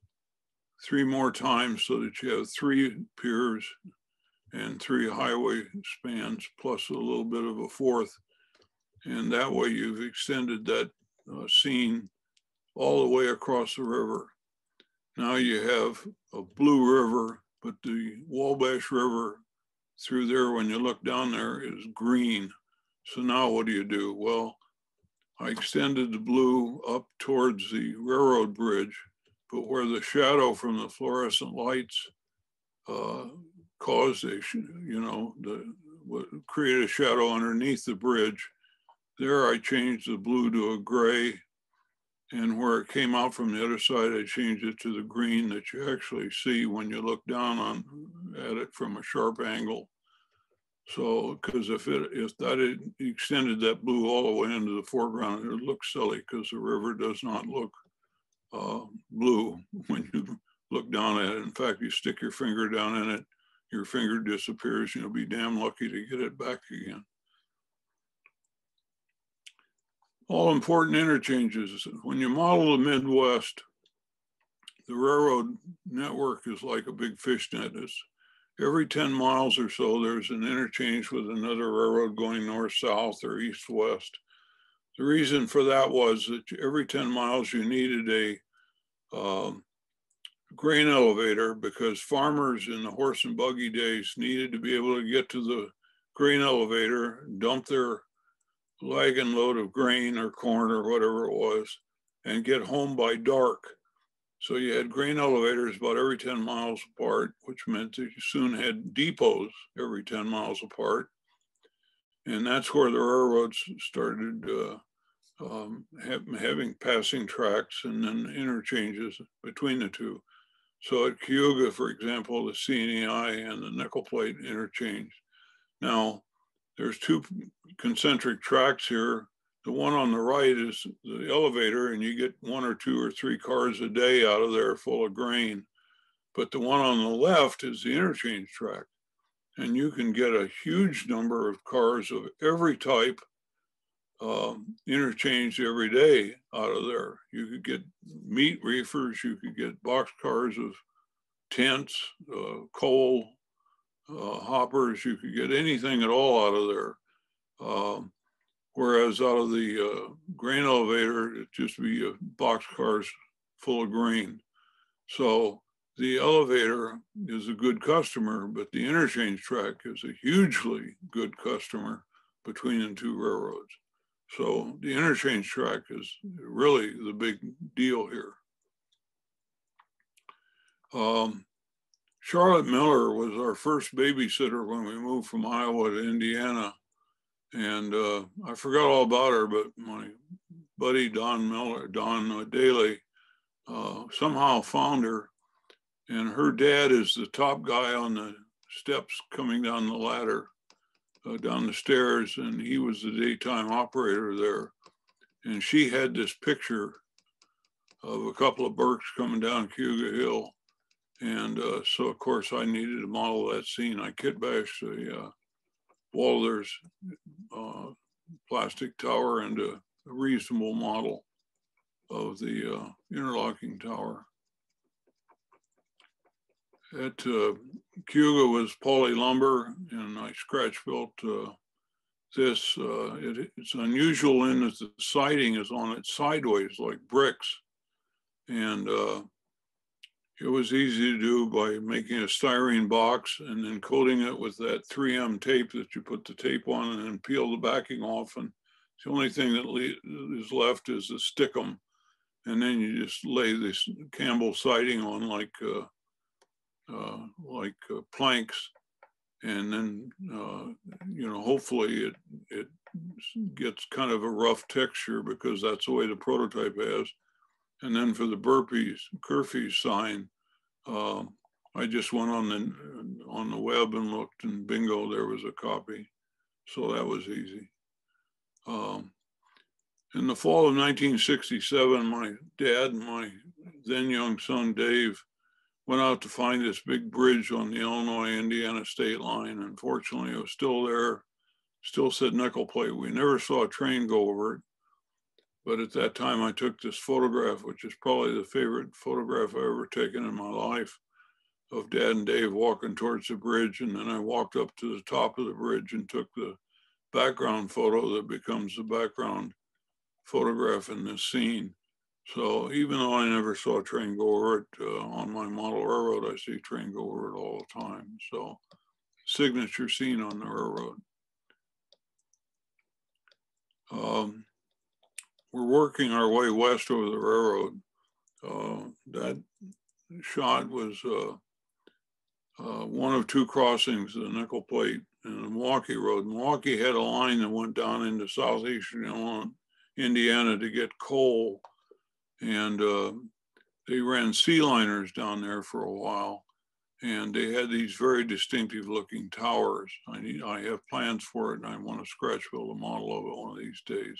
3 more times so that you have 3 piers and 3 highway spans, plus a little bit of a 4th. And that way you've extended that scene all the way across the river. Now you have a blue river, but the Wabash River through there, when you look down there, is green. So now what do? Well, I extended the blue up towards the railroad bridge, but where the shadow from the fluorescent lights caused create a shadow underneath the bridge, there I changed the blue to a gray, And where it came out from the other side, I changed it to the green that you actually see when you look down at it from a sharp angle. So, because if that had extended that blue all the way into the foreground, it would look silly because the river does not look blue when you look down at it. In fact, you stick your finger down in it, your finger disappears, and you'll be damn lucky to get it back again. All important interchanges. When you model the Midwest, the railroad network is like a big fish net. It's every 10 miles or so, there's an interchange with another railroad going north-south or east-west. The reason for that was that every 10 miles you needed a grain elevator because farmers in the horse and buggy days needed to be able to get to the grain elevator, dump their wagon load of grain or corn or whatever it was, and get home by dark. So you had grain elevators about every 10 miles apart, which meant that you soon had depots every 10 miles apart. And that's where the railroads started having passing tracks and then interchanges between the two. So at Cayuga, for example, the CNEI and the nickel plate interchange. Now, there's two concentric tracks here. The one on the right is the elevator, and you get 1 or 2 or 3 cars a day out of there full of grain. But the one on the left is the interchange track. And you can get a huge number of cars of every type interchanged every day out of there. You could get meat reefers, you could get box cars of tents, coal, hoppers, you could get anything at all out of there. Whereas out of the grain elevator, it'd just be box cars full of grain. So the elevator is a good customer, but the interchange track is a hugely good customer between the two railroads. So the interchange track is really the big deal here. Charlotte Miller was our first babysitter when we moved from Iowa to Indiana. And I forgot all about her, but my buddy Don Daly, somehow found her. And her dad is the top guy on the steps coming down the ladder, down the stairs, and he was the daytime operator there. And she had this picture of a couple of Burkes coming down Cayuga Hill. And so, of course, I needed to model that scene. I kit bashed a Walther's plastic tower into a reasonable model of the interlocking tower. At Cayuga was poly lumber, and I scratch built this. It's unusual in that the siding is on it sideways like bricks. And it was easy to do by making a styrene box and then coating it with that 3M tape that you put the tape on and then peel the backing off. And the only thing that is left is the stickum. And then you just lay this Campbell siding on like planks. And then, you know, hopefully it gets kind of a rough texture because that's the way the prototype has. And then for the Kerfies sign, I just went on the web and looked, and bingo, there was a copy. So that was easy. In the fall of 1967, my dad and my then young son, Dave, went out to find this big bridge on the Illinois-Indiana state line. Unfortunately, it was still there, still said nickel plate. We never saw a train go over it. But at that time, I took this photograph, which is probably the favorite photograph I've ever taken in my life, of Dad and Dave walking towards the bridge. And then I walked up to the top of the bridge and took the background photo that becomes the background photograph in this scene. So even though I never saw a train go over it on my model railroad, I see a train go over it all the time. So signature scene on the railroad. We're working our way west over the railroad. That shot was one of 2 crossings of the nickel plate and the Milwaukee Road. Milwaukee had a line that went down into southeastern Indiana to get coal and they ran sea liners down there for a while, and they had these very distinctive looking towers. I have plans for it, and I want to scratch build a model of it one of these days.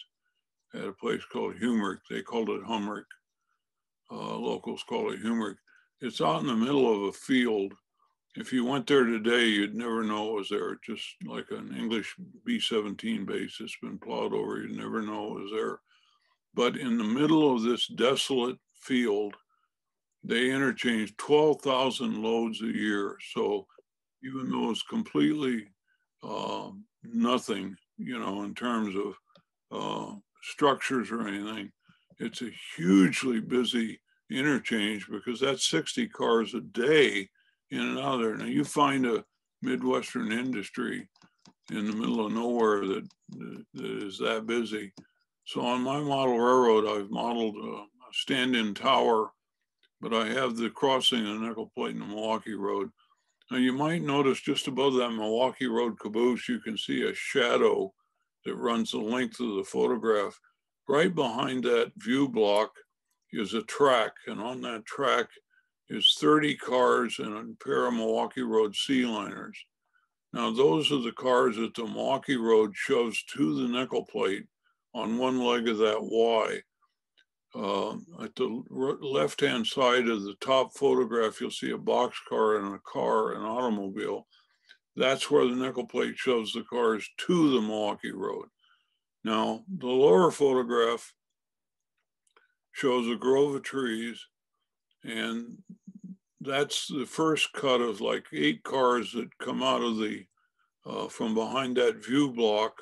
At a place called Humrick. They called it Humrick. Locals call it Humrick. It's out in the middle of a field. If you went there today, you'd never know it was there. Just like an English B-17 base that's been plowed over, you'd never know it was there. But in the middle of this desolate field, they interchange 12,000 loads a year. So even though it's completely nothing, you know, in terms of structures or anything, it's a hugely busy interchange because that's 60 cars a day in and out of there. Now you find a Midwestern industry in the middle of nowhere that is that busy. So on my model railroad, I've modeled a stand-in tower, but I have the crossing of the nickel plate and the Milwaukee Road. Now you might notice just above that Milwaukee Road caboose, you can see a shadow that runs the length of the photograph. Right behind that view block is a track, and on that track is 30 cars and a pair of Milwaukee Road sea liners. Now those are the cars that the Milwaukee Road shoves to the nickel plate on one leg of that Y. At the left-hand side of the top photograph, you'll see a boxcar and a car, an automobile. That's where the nickel plate shoves the cars to the Milwaukee Road. Now, the lower photograph shows a grove of trees, and that's the first cut of like 8 cars that come out of the, from behind that view block,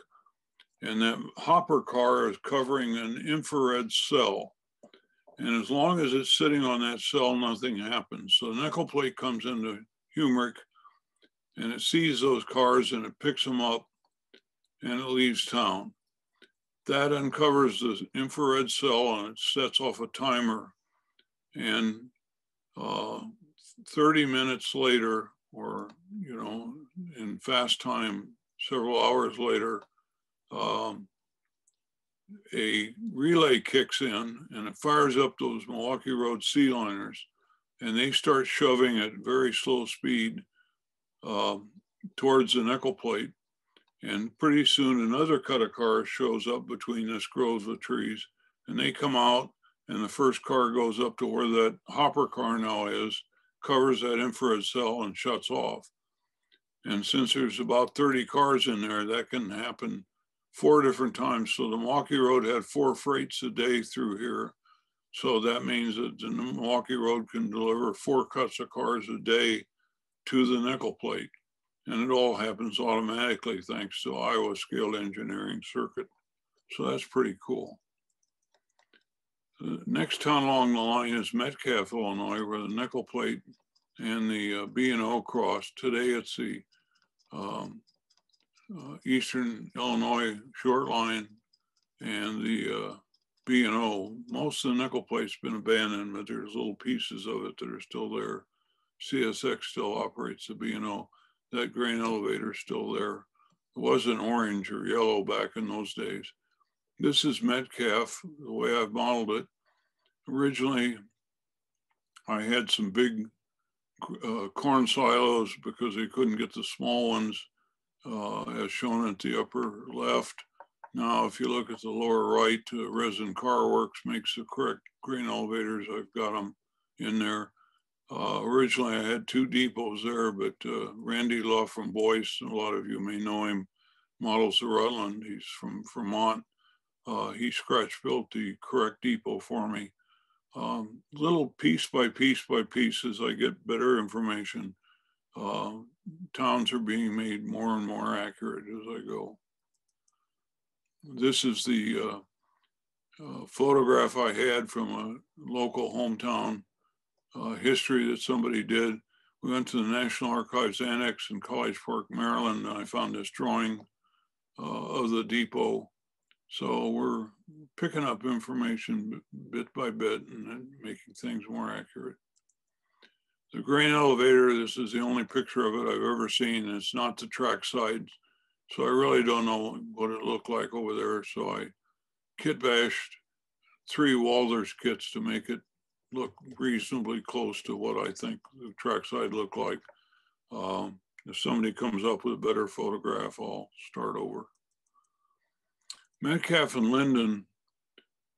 and that hopper car is covering an infrared cell. And as long as it's sitting on that cell, nothing happens. So the nickel plate comes into Humrick, and it sees those cars and it picks them up and it leaves town. That uncovers the infrared cell and it sets off a timer. And 30 minutes later, or, you know, in fast time, several hours later, a relay kicks in and it fires up those Milwaukee Road sea liners, and they start shoving at very slow speed towards the nickel plate. And pretty soon another cut of cars shows up between this grove of trees, and they come out, and the first car goes up to where that hopper car now is, covers that infrared cell and shuts off. And since there's about 30 cars in there, that can happen 4 different times. So the Milwaukee Road had 4 freights a day through here. So that means that the Milwaukee Road can deliver 4 cuts of cars a day to the nickel plate. And it all happens automatically thanks to Iowa scaled engineering circuit. So that's pretty cool. The next town along the line is Metcalfe, Illinois, where the nickel plate and the B&O cross. Today it's the Eastern Illinois short line and the B&O. Most of the nickel plate's been abandoned, but there's little pieces of it that are still there. CSX still operates the B&O. That grain elevator is still there. It wasn't orange or yellow back in those days. This is Metcalfe, the way I've modeled it. Originally, I had some big corn silos because they couldn't get the small ones as shown at the upper left. Now, if you look at the lower right, Resin Car Works makes the correct grain elevators. I've got them in there. Originally, I had 2 depots there, but Randy Law from Boyce, a lot of you may know him, models the Rutland. He's from Vermont. He scratch built the correct depot for me. Little piece by piece by piece, as I get better information, towns are being made more and more accurate as I go. This is the photograph I had from a local hometown history that somebody did. We went to the National Archives Annex in College Park, Maryland, and I found this drawing of the depot. So we're picking up information bit by bit and making things more accurate. The grain elevator, this is the only picture of it I've ever seen. It's not the track side, so I really don't know what it looked like over there. So I kit bashed 3 Walters kits to make it look reasonably close to what I think the trackside looked like. If somebody comes up with a better photograph, I'll start over. Metcalfe and Linden,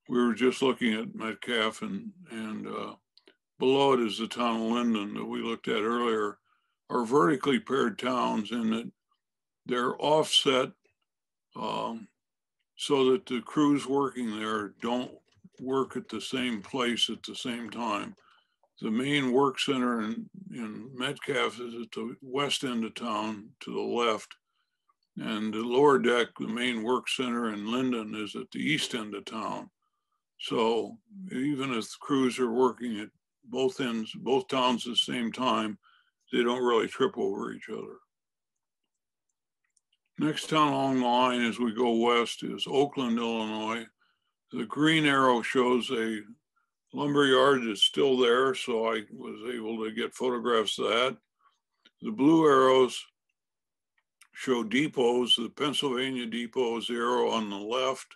we were just looking at Metcalfe, and below it is the town of Linden that we looked at earlier, are vertically paired towns in that they're offset so that the crews working there don't work at the same place at the same time. The main work center in Metcalfe is at the west end of town to the left, and the lower deck, the main work center in Linden, is at the east end of town. So even if crews are working at both ends, both towns at the same time, they don't really trip over each other. Next town along the line as we go west is Oakland, Illinois. The green arrow shows a lumber yard that's still there, so I was able to get photographs of that. The blue arrows show depots. The Pennsylvania depot is the arrow on the left.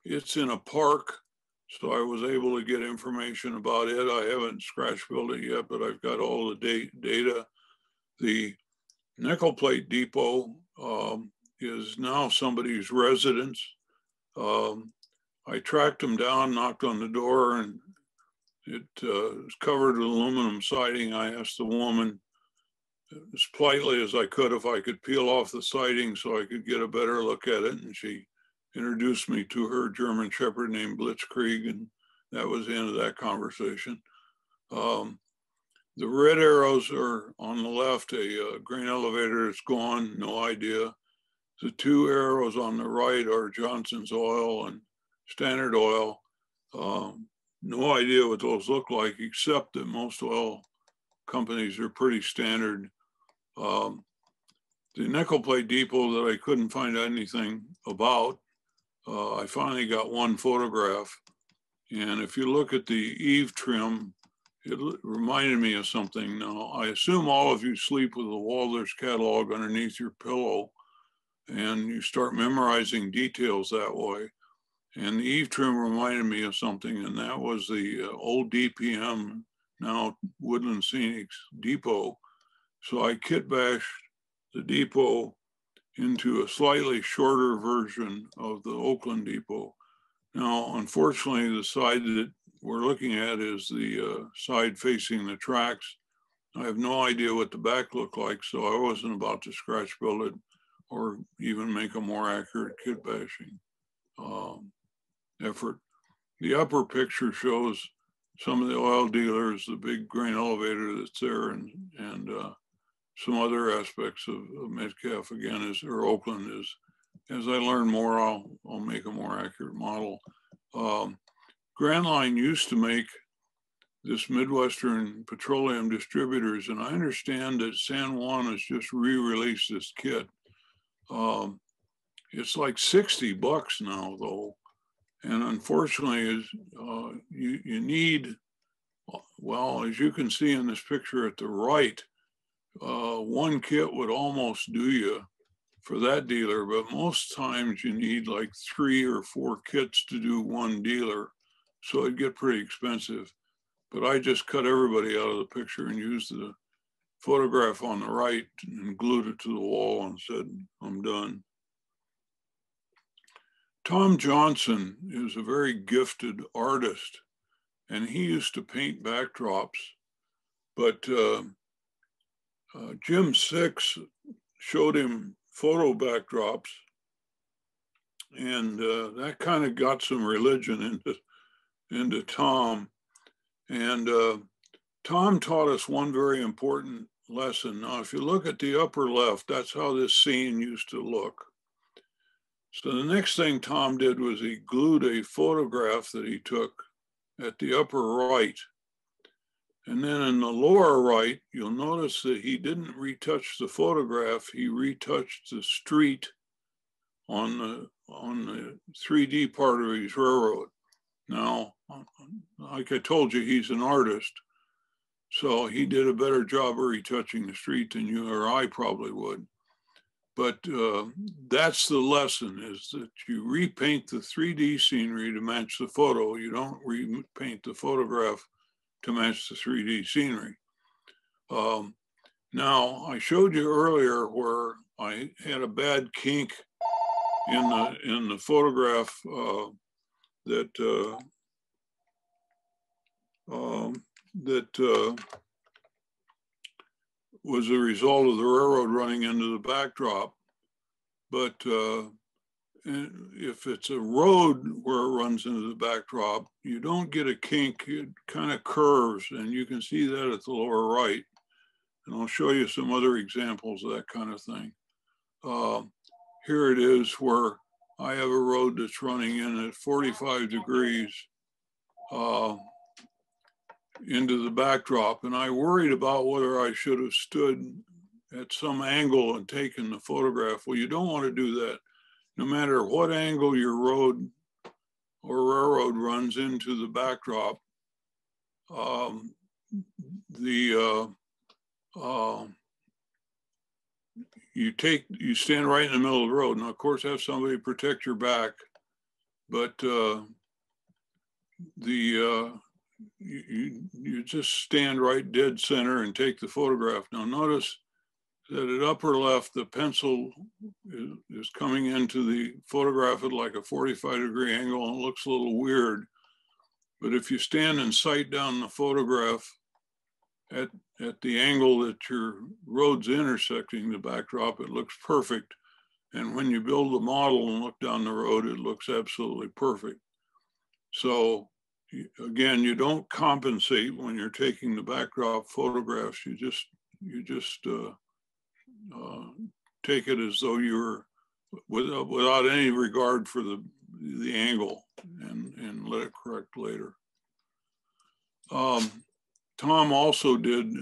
It's in a park, so I was able to get information about it. I haven't scratch built it yet, but I've got all the data. The nickel plate depot is now somebody's residence. I tracked them down, knocked on the door, and it was covered with aluminum siding. I asked the woman as politely as I could if I could peel off the siding so I could get a better look at it, and she introduced me to her German Shepherd named Blitzkrieg, and that was the end of that conversation. The red arrows are on the left, a grain elevator is gone, no idea. The 2 arrows on the right are Johnson's Oil and Standard Oil. No idea what those look like, except that most oil companies are pretty standard. The nickel plate depot that I couldn't find anything about, I finally got one photograph. And if you look at the eave trim, it reminded me of something. Now, I assume all of you sleep with the Walters catalog underneath your pillow, and you start memorizing details that way. And the eave trim reminded me of something, and that was the old DPM, now Woodland Scenics depot. So I kit bashed the depot into a slightly shorter version of the Oakland depot. Now, unfortunately, the side that we're looking at is the side facing the tracks. I have no idea what the back looked like, so I wasn't about to scratch build it or even make a more accurate kit bashing effort. The upper picture shows some of the oil dealers, the big grain elevator that's there, and some other aspects of Metcalfe again, or Oakland is. As I learn more, I'll make a more accurate model. Grand Line used to make this Midwestern Petroleum Distributors, and I understand that San Juan has just re-released this kit. It's like $60 now, though. And unfortunately, you need, well, as you can see in this picture at the right, one kit would almost do you for that dealer, but most times you need like 3 or 4 kits to do one dealer. So it'd get pretty expensive. But I just cut everybody out of the picture and used the photograph on the right and glued it to the wall and said, I'm done. Tom Johnson is a very gifted artist, and he used to paint backdrops, but Jim Six showed him photo backdrops, and that kind of got some religion into Tom. And Tom taught us one very important lesson. Now, if you look at the upper left, that's how this scene used to look. So the next thing Tom did was he glued a photograph that he took at the upper right. And then in the lower right, you'll notice that he didn't retouch the photograph, he retouched the street on the 3D part of his railroad. Now, like I told you, he's an artist, so he did a better job of retouching the street than you or I probably would. But that's the lesson, is that you repaint the 3D scenery to match the photo. You don't repaint the photograph to match the 3D scenery. Now, I showed you earlier where I had a bad kink in the photograph that was a result of the railroad running into the backdrop. But if it's a road where it runs into the backdrop, you don't get a kink. It kind of curves, and you can see that at the lower right. And I'll show you some other examples of that kind of thing. Here it is where I have a road that's running in at 45 degrees into the backdrop. And I worried about whether I should have stood at some angle and taken the photograph. Well, you don't want to do that. No matter what angle your road or railroad runs into the backdrop, you stand right in the middle of the road. Now, of course, have somebody protect your back, but you just stand right dead center and take the photograph. Now, notice that at upper left, the pencil is coming into the photograph at like a 45-degree angle, and it looks a little weird. But if you stand and sight down the photograph at the angle that your road's intersecting the backdrop, it looks perfect. And when you build the model and look down the road, it looks absolutely perfect. So again, you don't compensate when you're taking the backdrop photographs. You just take it as though you're without any regard for the angle, and let it correct later. Tom also did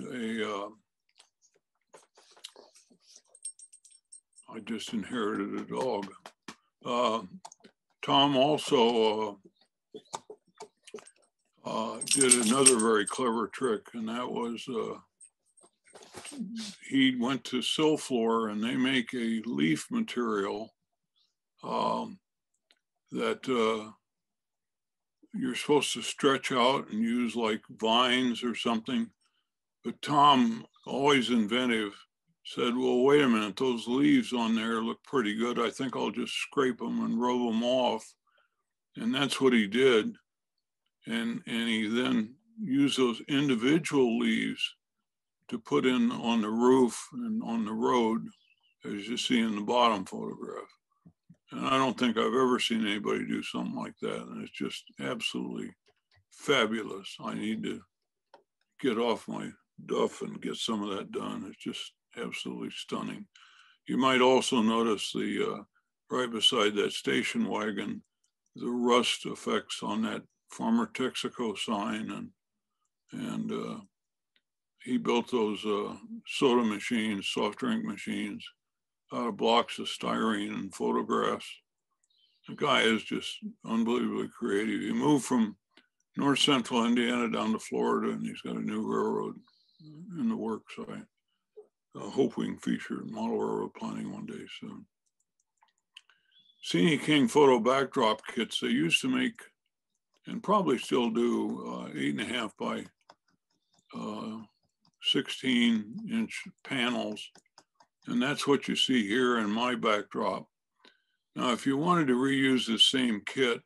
I just inherited a dog. Tom also did another very clever trick, and that was he went to Silflor, and they make a leaf material that you're supposed to stretch out and use like vines or something. But Tom, always inventive, said, well, wait a minute, those leaves on there look pretty good. I think I'll just scrape them and rub them off. And that's what he did. And he then used those individual leaves to put in on the roof and on the road, as you see in the bottom photograph. And I don't think I've ever seen anybody do something like that. And it's just absolutely fabulous. I need to get off my duff and get some of that done. It's just absolutely stunning. You might also notice the right beside that station wagon, the rust effects on that Farmer Texaco sign, and he built those soda machines, soft drink machines, out of blocks of styrene and photographs. The guy is just unbelievably creative. He moved from north central Indiana down to Florida, and he's got a new railroad in the works. I hope we can feature model railroad planning one day soon. Senior King photo backdrop kits, they used to make, and probably still do, 8.5 by 16-inch panels. And that's what you see here in my backdrop. Now, if you wanted to reuse the same kit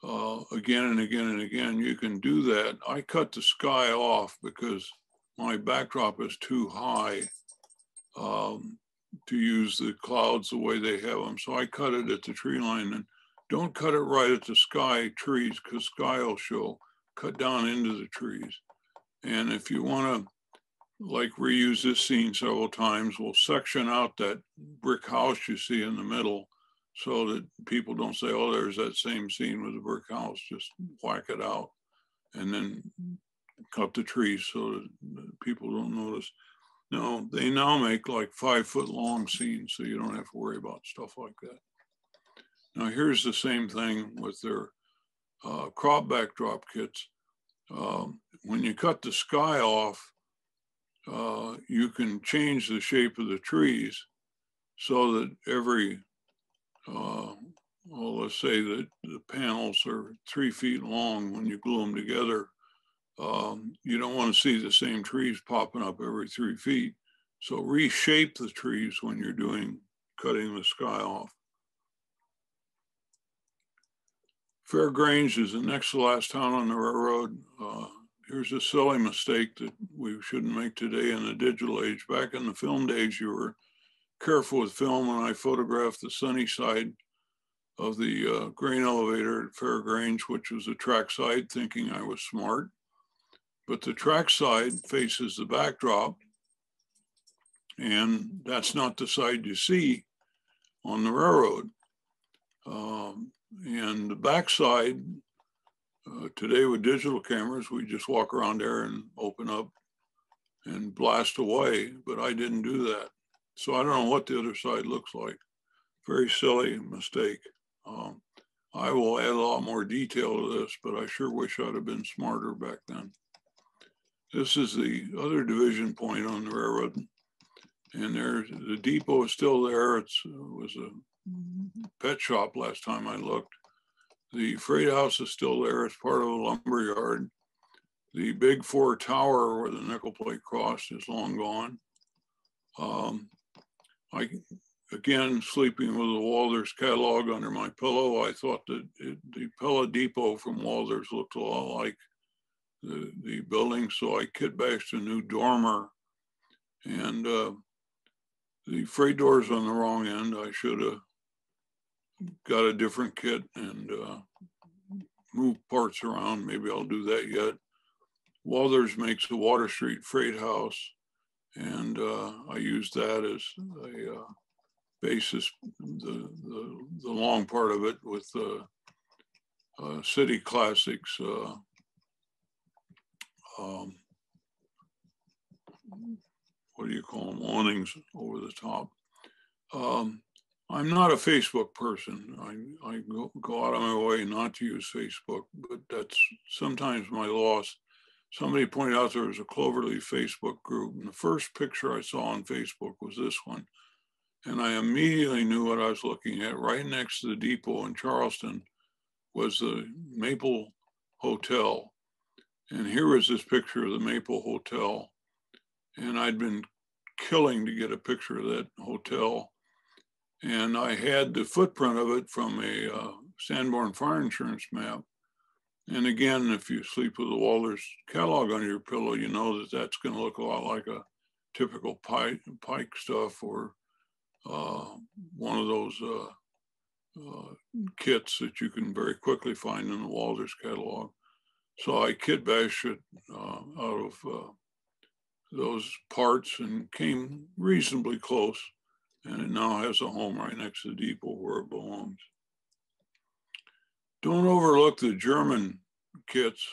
again and again and again, you can do that. I cut the sky off because my backdrop is too high to use the clouds the way they have them. So I cut it at the tree line, and don't cut it right at the sky trees, because sky will show. Cut down into the trees. And if you want to like reuse this scene several times, we'll section out that brick house you see in the middle so that people don't say, oh, there's that same scene with the brick house. Just whack it out and then cut the trees so that people don't notice. No, they now make like 5-foot-long scenes, so you don't have to worry about stuff like that. Now here's the same thing with their crop backdrop kits. When you cut the sky off, you can change the shape of the trees. so that every, well, let's say that the panels are 3 feet long when you glue them together. You don't want to see the same trees popping up every 3 feet. So reshape the trees when you're cutting the sky off. Fairgrange is the next to last town on the railroad. Here's a silly mistake that we shouldn't make today in the digital age. Back in the film days, you were careful with film, and I photographed the sunny side of the grain elevator at Fairgrange, which was a track side, thinking I was smart. But the track side faces the backdrop, and that's not the side you see on the railroad. And the backside, today with digital cameras, we just walk around there and open up and blast away, but I didn't do that. So I don't know what the other side looks like. Very silly mistake. I will add a lot more detail to this, but I sure wish I'd have been smarter back then. This is the other division point on the railroad. And there's the depot is still there. It was a pet shop last time I looked. The freight house is still there. It's part of a lumber yard. The big 4 tower where the nickel plate crossed is long gone. Again, sleeping with the Walters catalog under my pillow, I thought that the Pella Depot from Walters looked a lot like the building, so I kit bashed a new dormer, and the freight doors on the wrong end. I should have got a different kit and moved parts around. Maybe I'll do that yet. Walters makes a Water Street freight house, and I used that as a basis, the long part of it with City Classics. What do you call them? Awnings over the top. I'm not a Facebook person. I go out of my way not to use Facebook, but that's sometimes my loss. Somebody pointed out there was a Cloverleaf Facebook group, and the first picture I saw on Facebook was this one. And I immediately knew what I was looking at. Right next to the depot in Charleston was the Maple Hotel. And here was this picture of the Maple Hotel. And I'd been killing to get a picture of that hotel. And I had the footprint of it from a Sanborn Fire Insurance map. And again, if you sleep with the Walters catalog on your pillow, you know that that's going to look a lot like a typical pike stuff, or one of those kits that you can very quickly find in the Walters catalog. So I kit bashed it out of those parts and came reasonably close. And it now has a home right next to the depot where it belongs. Don't overlook the German kits.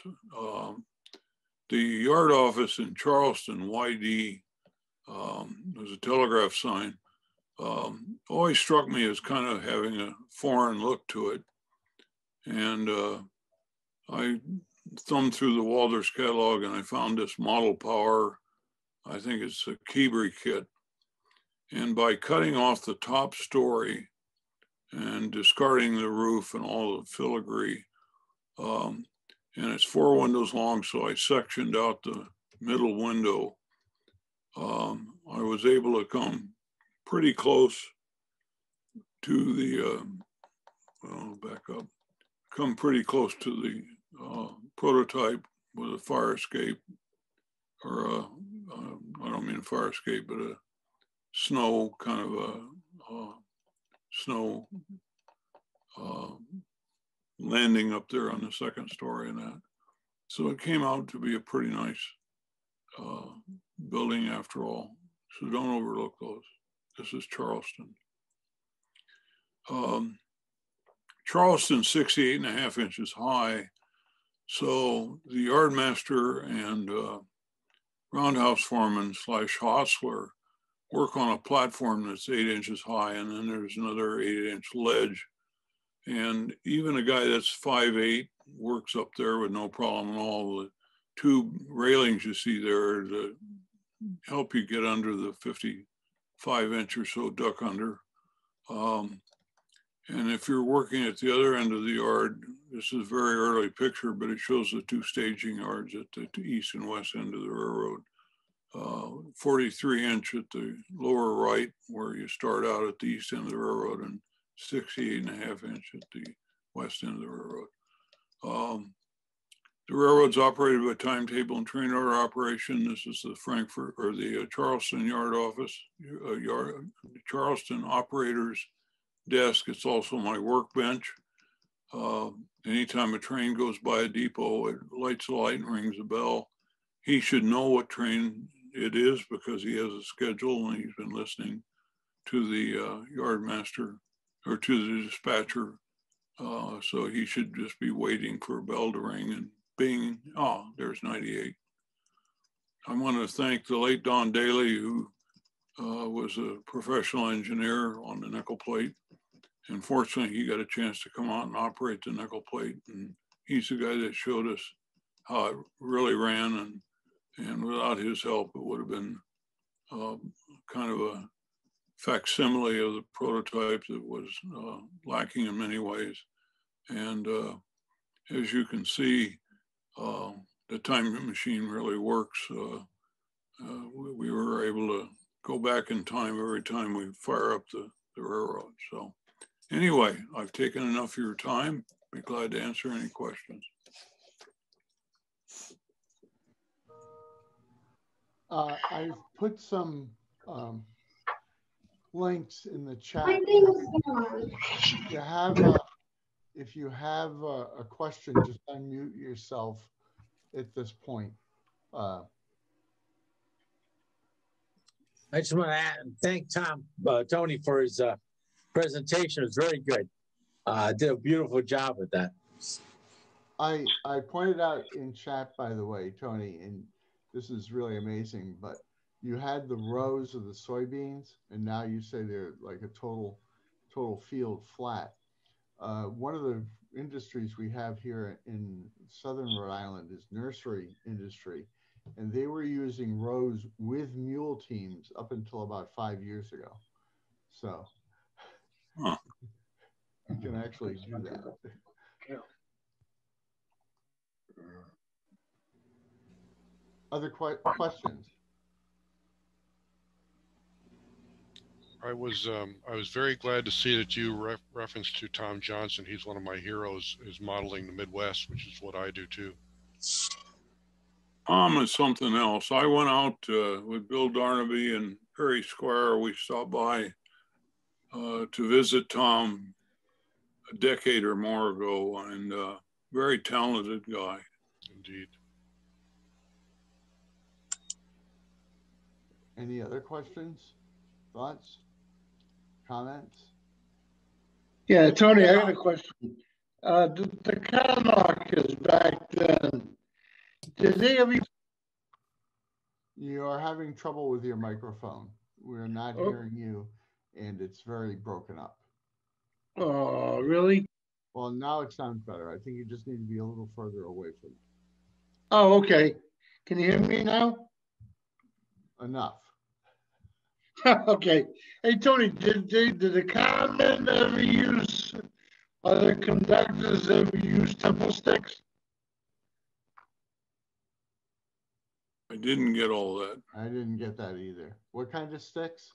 The yard office in Charleston, YD, there's a telegraph sign, always struck me as kind of having a foreign look to it. And I thumbed through the Walters catalog and I found this Model Power, I think it's a Keebry kit. And by cutting off the top story and discarding the roof and all the filigree, and it's 4 windows long, so I sectioned out the middle window. I was able to come pretty close to the, back up, come pretty close to the prototype with a fire escape, or I don't mean a fire escape, but a snow kind of a snow landing up there on the second story and that. So it came out to be a pretty nice building after all. So don't overlook those. This is Charleston. Charleston's 68.5 inches high. So the yardmaster and roundhouse foreman / hostler work on a platform that's 8 inches high, and then there's another 8-inch ledge. And even a guy that's 5'8" works up there with no problem at all. The 2 railings you see there to help you get under the 55-inch or so duck under. And if you're working at the other end of the yard, this is a very early picture, but it shows the two staging yards at the east and west end of the railroad. 43-inch at the lower right, where you start out at the east end of the railroad, and 68.5-inch at the west end of the railroad. The railroad's operated by timetable and train order operation. This is the Frankfurt or the Charleston yard office, Charleston operator's desk. It's also my workbench. Anytime a train goes by a depot, it lights a light and rings a bell. He should know what train it is because he has a schedule and he's been listening to the yard master or to the dispatcher. So he should just be waiting for a bell to ring and bing, oh, there's 98. I want to thank the late Don Daly, who was a professional engineer on the nickel plate. And fortunately, he got a chance to come out and operate the nickel plate. And he's the guy that showed us how it really ran. And without his help, it would have been kind of a facsimile of the prototype that was lacking in many ways. And as you can see, the time machine really works. We were able to go back in time every time we fire up the railroad. So anyway, I've taken enough of your time. Be glad to answer any questions. I've put some links in the chat. If you have a question, just unmute yourself at this point. I just want to thank Tony for his presentation. It was very good. Did a beautiful job with that. I pointed out in chat, by the way, Tony, and this is really amazing, but you had the rows of the soybeans, and now you say they're like a total field flat. One of the industries we have here in Southern Rhode Island is nursery industry, and they were using rows with mule teams up until about 5 years ago. So you can actually do that. Other questions? I was very glad to see that you referenced to Tom Johnson. He's one of my heroes, is modeling the Midwest, which is what I do too. Tom is something else. I went out with Bill Darnaby and Perry Squire. We stopped by to visit Tom a decade or more ago, and very talented guy. Indeed. Any other questions, thoughts, comments? Yeah, Tony, I got a question. The Kanakers back then, did they ever? You are having trouble with your microphone. We're not hearing you, and it's very broken up. Oh, really? Well, now it sounds better. I think you just need to be a little further away from it. Oh, okay. Can you hear me now? Enough. Okay. Hey, Tony, did the carmen ever use, other conductors ever use temple sticks? I didn't get all that. I didn't get that either. What kind of sticks?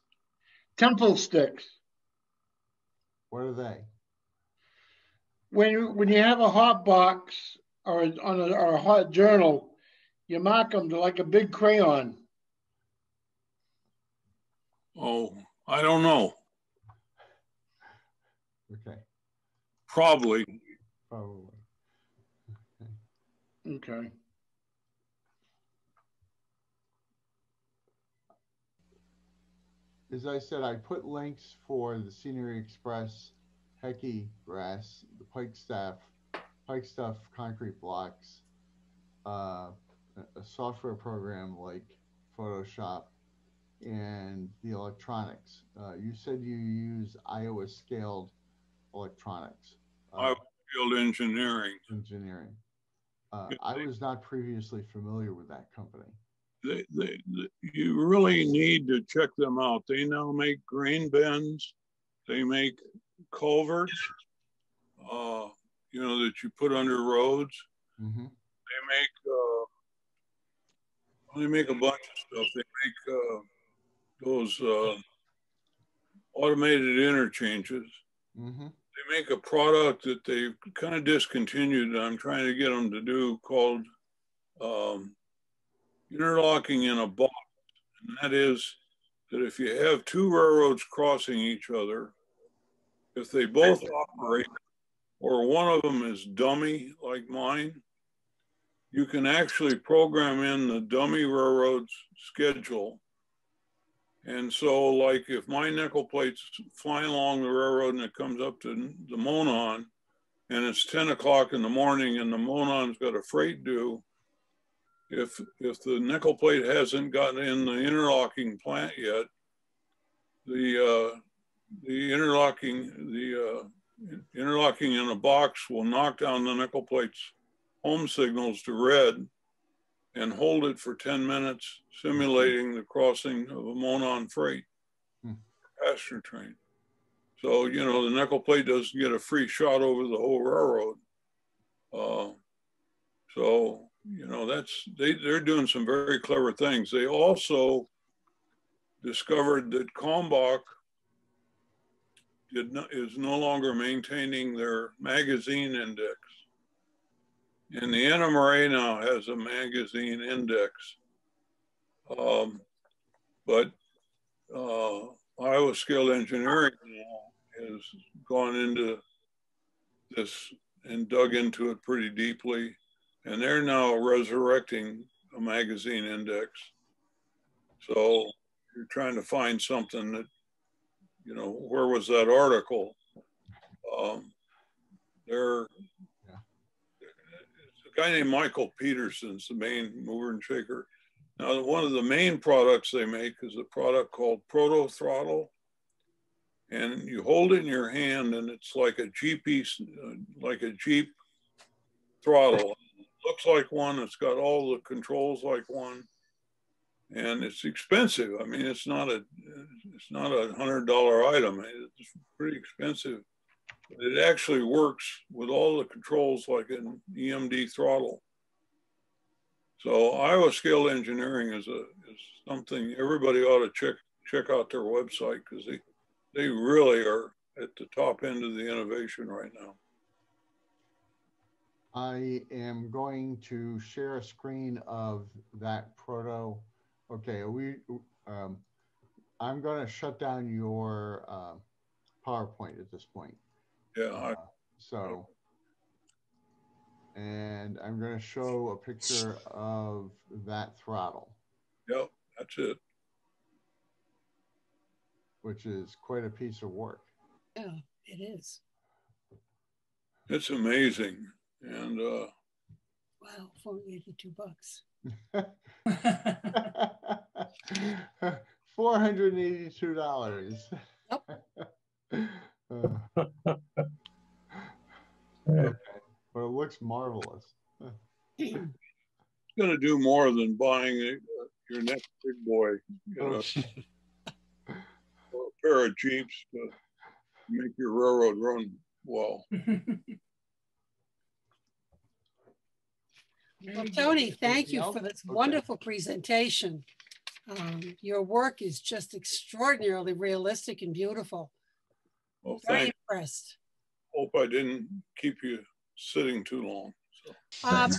Temple sticks. What are they? When you have a hot box or a hot journal, you mark them like a big crayon. Oh, I don't know. Okay. Probably. Probably. Okay. As I said, I put links for the Scenery Express, Hecky grass, the Pike Stuff concrete blocks, a software program like Photoshop, and the electronics. You said you use Iowa scaled electronics. Iowa Field Engineering. I was not previously familiar with that company. You really need to check them out. They now make grain bins They make culverts, you know, that you put under roads. Mm-hmm. They make a bunch of stuff. They make those automated interchanges. Mm-hmm. They make a product that they've kind of discontinued. I'm trying to get them to do called interlocking in a box. And that is that if you have two railroads crossing each other, if they both operate, or one of them is dummy like mine, you can actually program in the dummy railroad's schedule. And so like if my nickel plate's flying along the railroad and it comes up to the Monon and it's 10 o'clock in the morning and the Monon's got a freight due, if the nickel plate hasn't gotten in the interlocking plant yet, the interlocking in a box will knock down the nickel plate's home signals to red and hold it for 10 minutes, simulating the crossing of a Monon freight passenger train. So, you know, the nickel plate doesn't get a free shot over the whole railroad. So, you know, they're doing some very clever things. They also discovered that Kalmbach is no longer maintaining their magazine index. And the NMRA now has a magazine index. But Iowa Skilled Engineering now has gone into this and dug into it pretty deeply. And they're now resurrecting a magazine index. So you're trying to find something that, you know, where was that article? There's a guy named Michael Peterson's the main mover and shaker. Now, one of the main products they make is a product called Proto Throttle. And you hold it in your hand and it's like a Jeep throttle. It looks like one, it's got all the controls like one. And it's expensive. I mean, it's not a $100 item. It's pretty expensive. But it actually works with all the controls like an EMD throttle. So Iowa Skilled Engineering is something everybody ought to check out their website because they really are at the top end of the innovation right now. I am going to share a screen of that proto. Okay, I'm going to shut down your PowerPoint at this point. Yeah. And I'm going to show a picture of that throttle. Yep, that's it. Which is quite a piece of work. Yeah, it is. It's amazing. And wow, $482. $482. Yep. Okay, but it looks marvelous. it's going to do more than buying your next big boy, you know, or a pair of Jeeps to make your railroad run well. Well, Tony, thank you for this wonderful presentation. Your work is just extraordinarily realistic and beautiful. Well, Very impressed. Hope I didn't keep you sitting too long. So.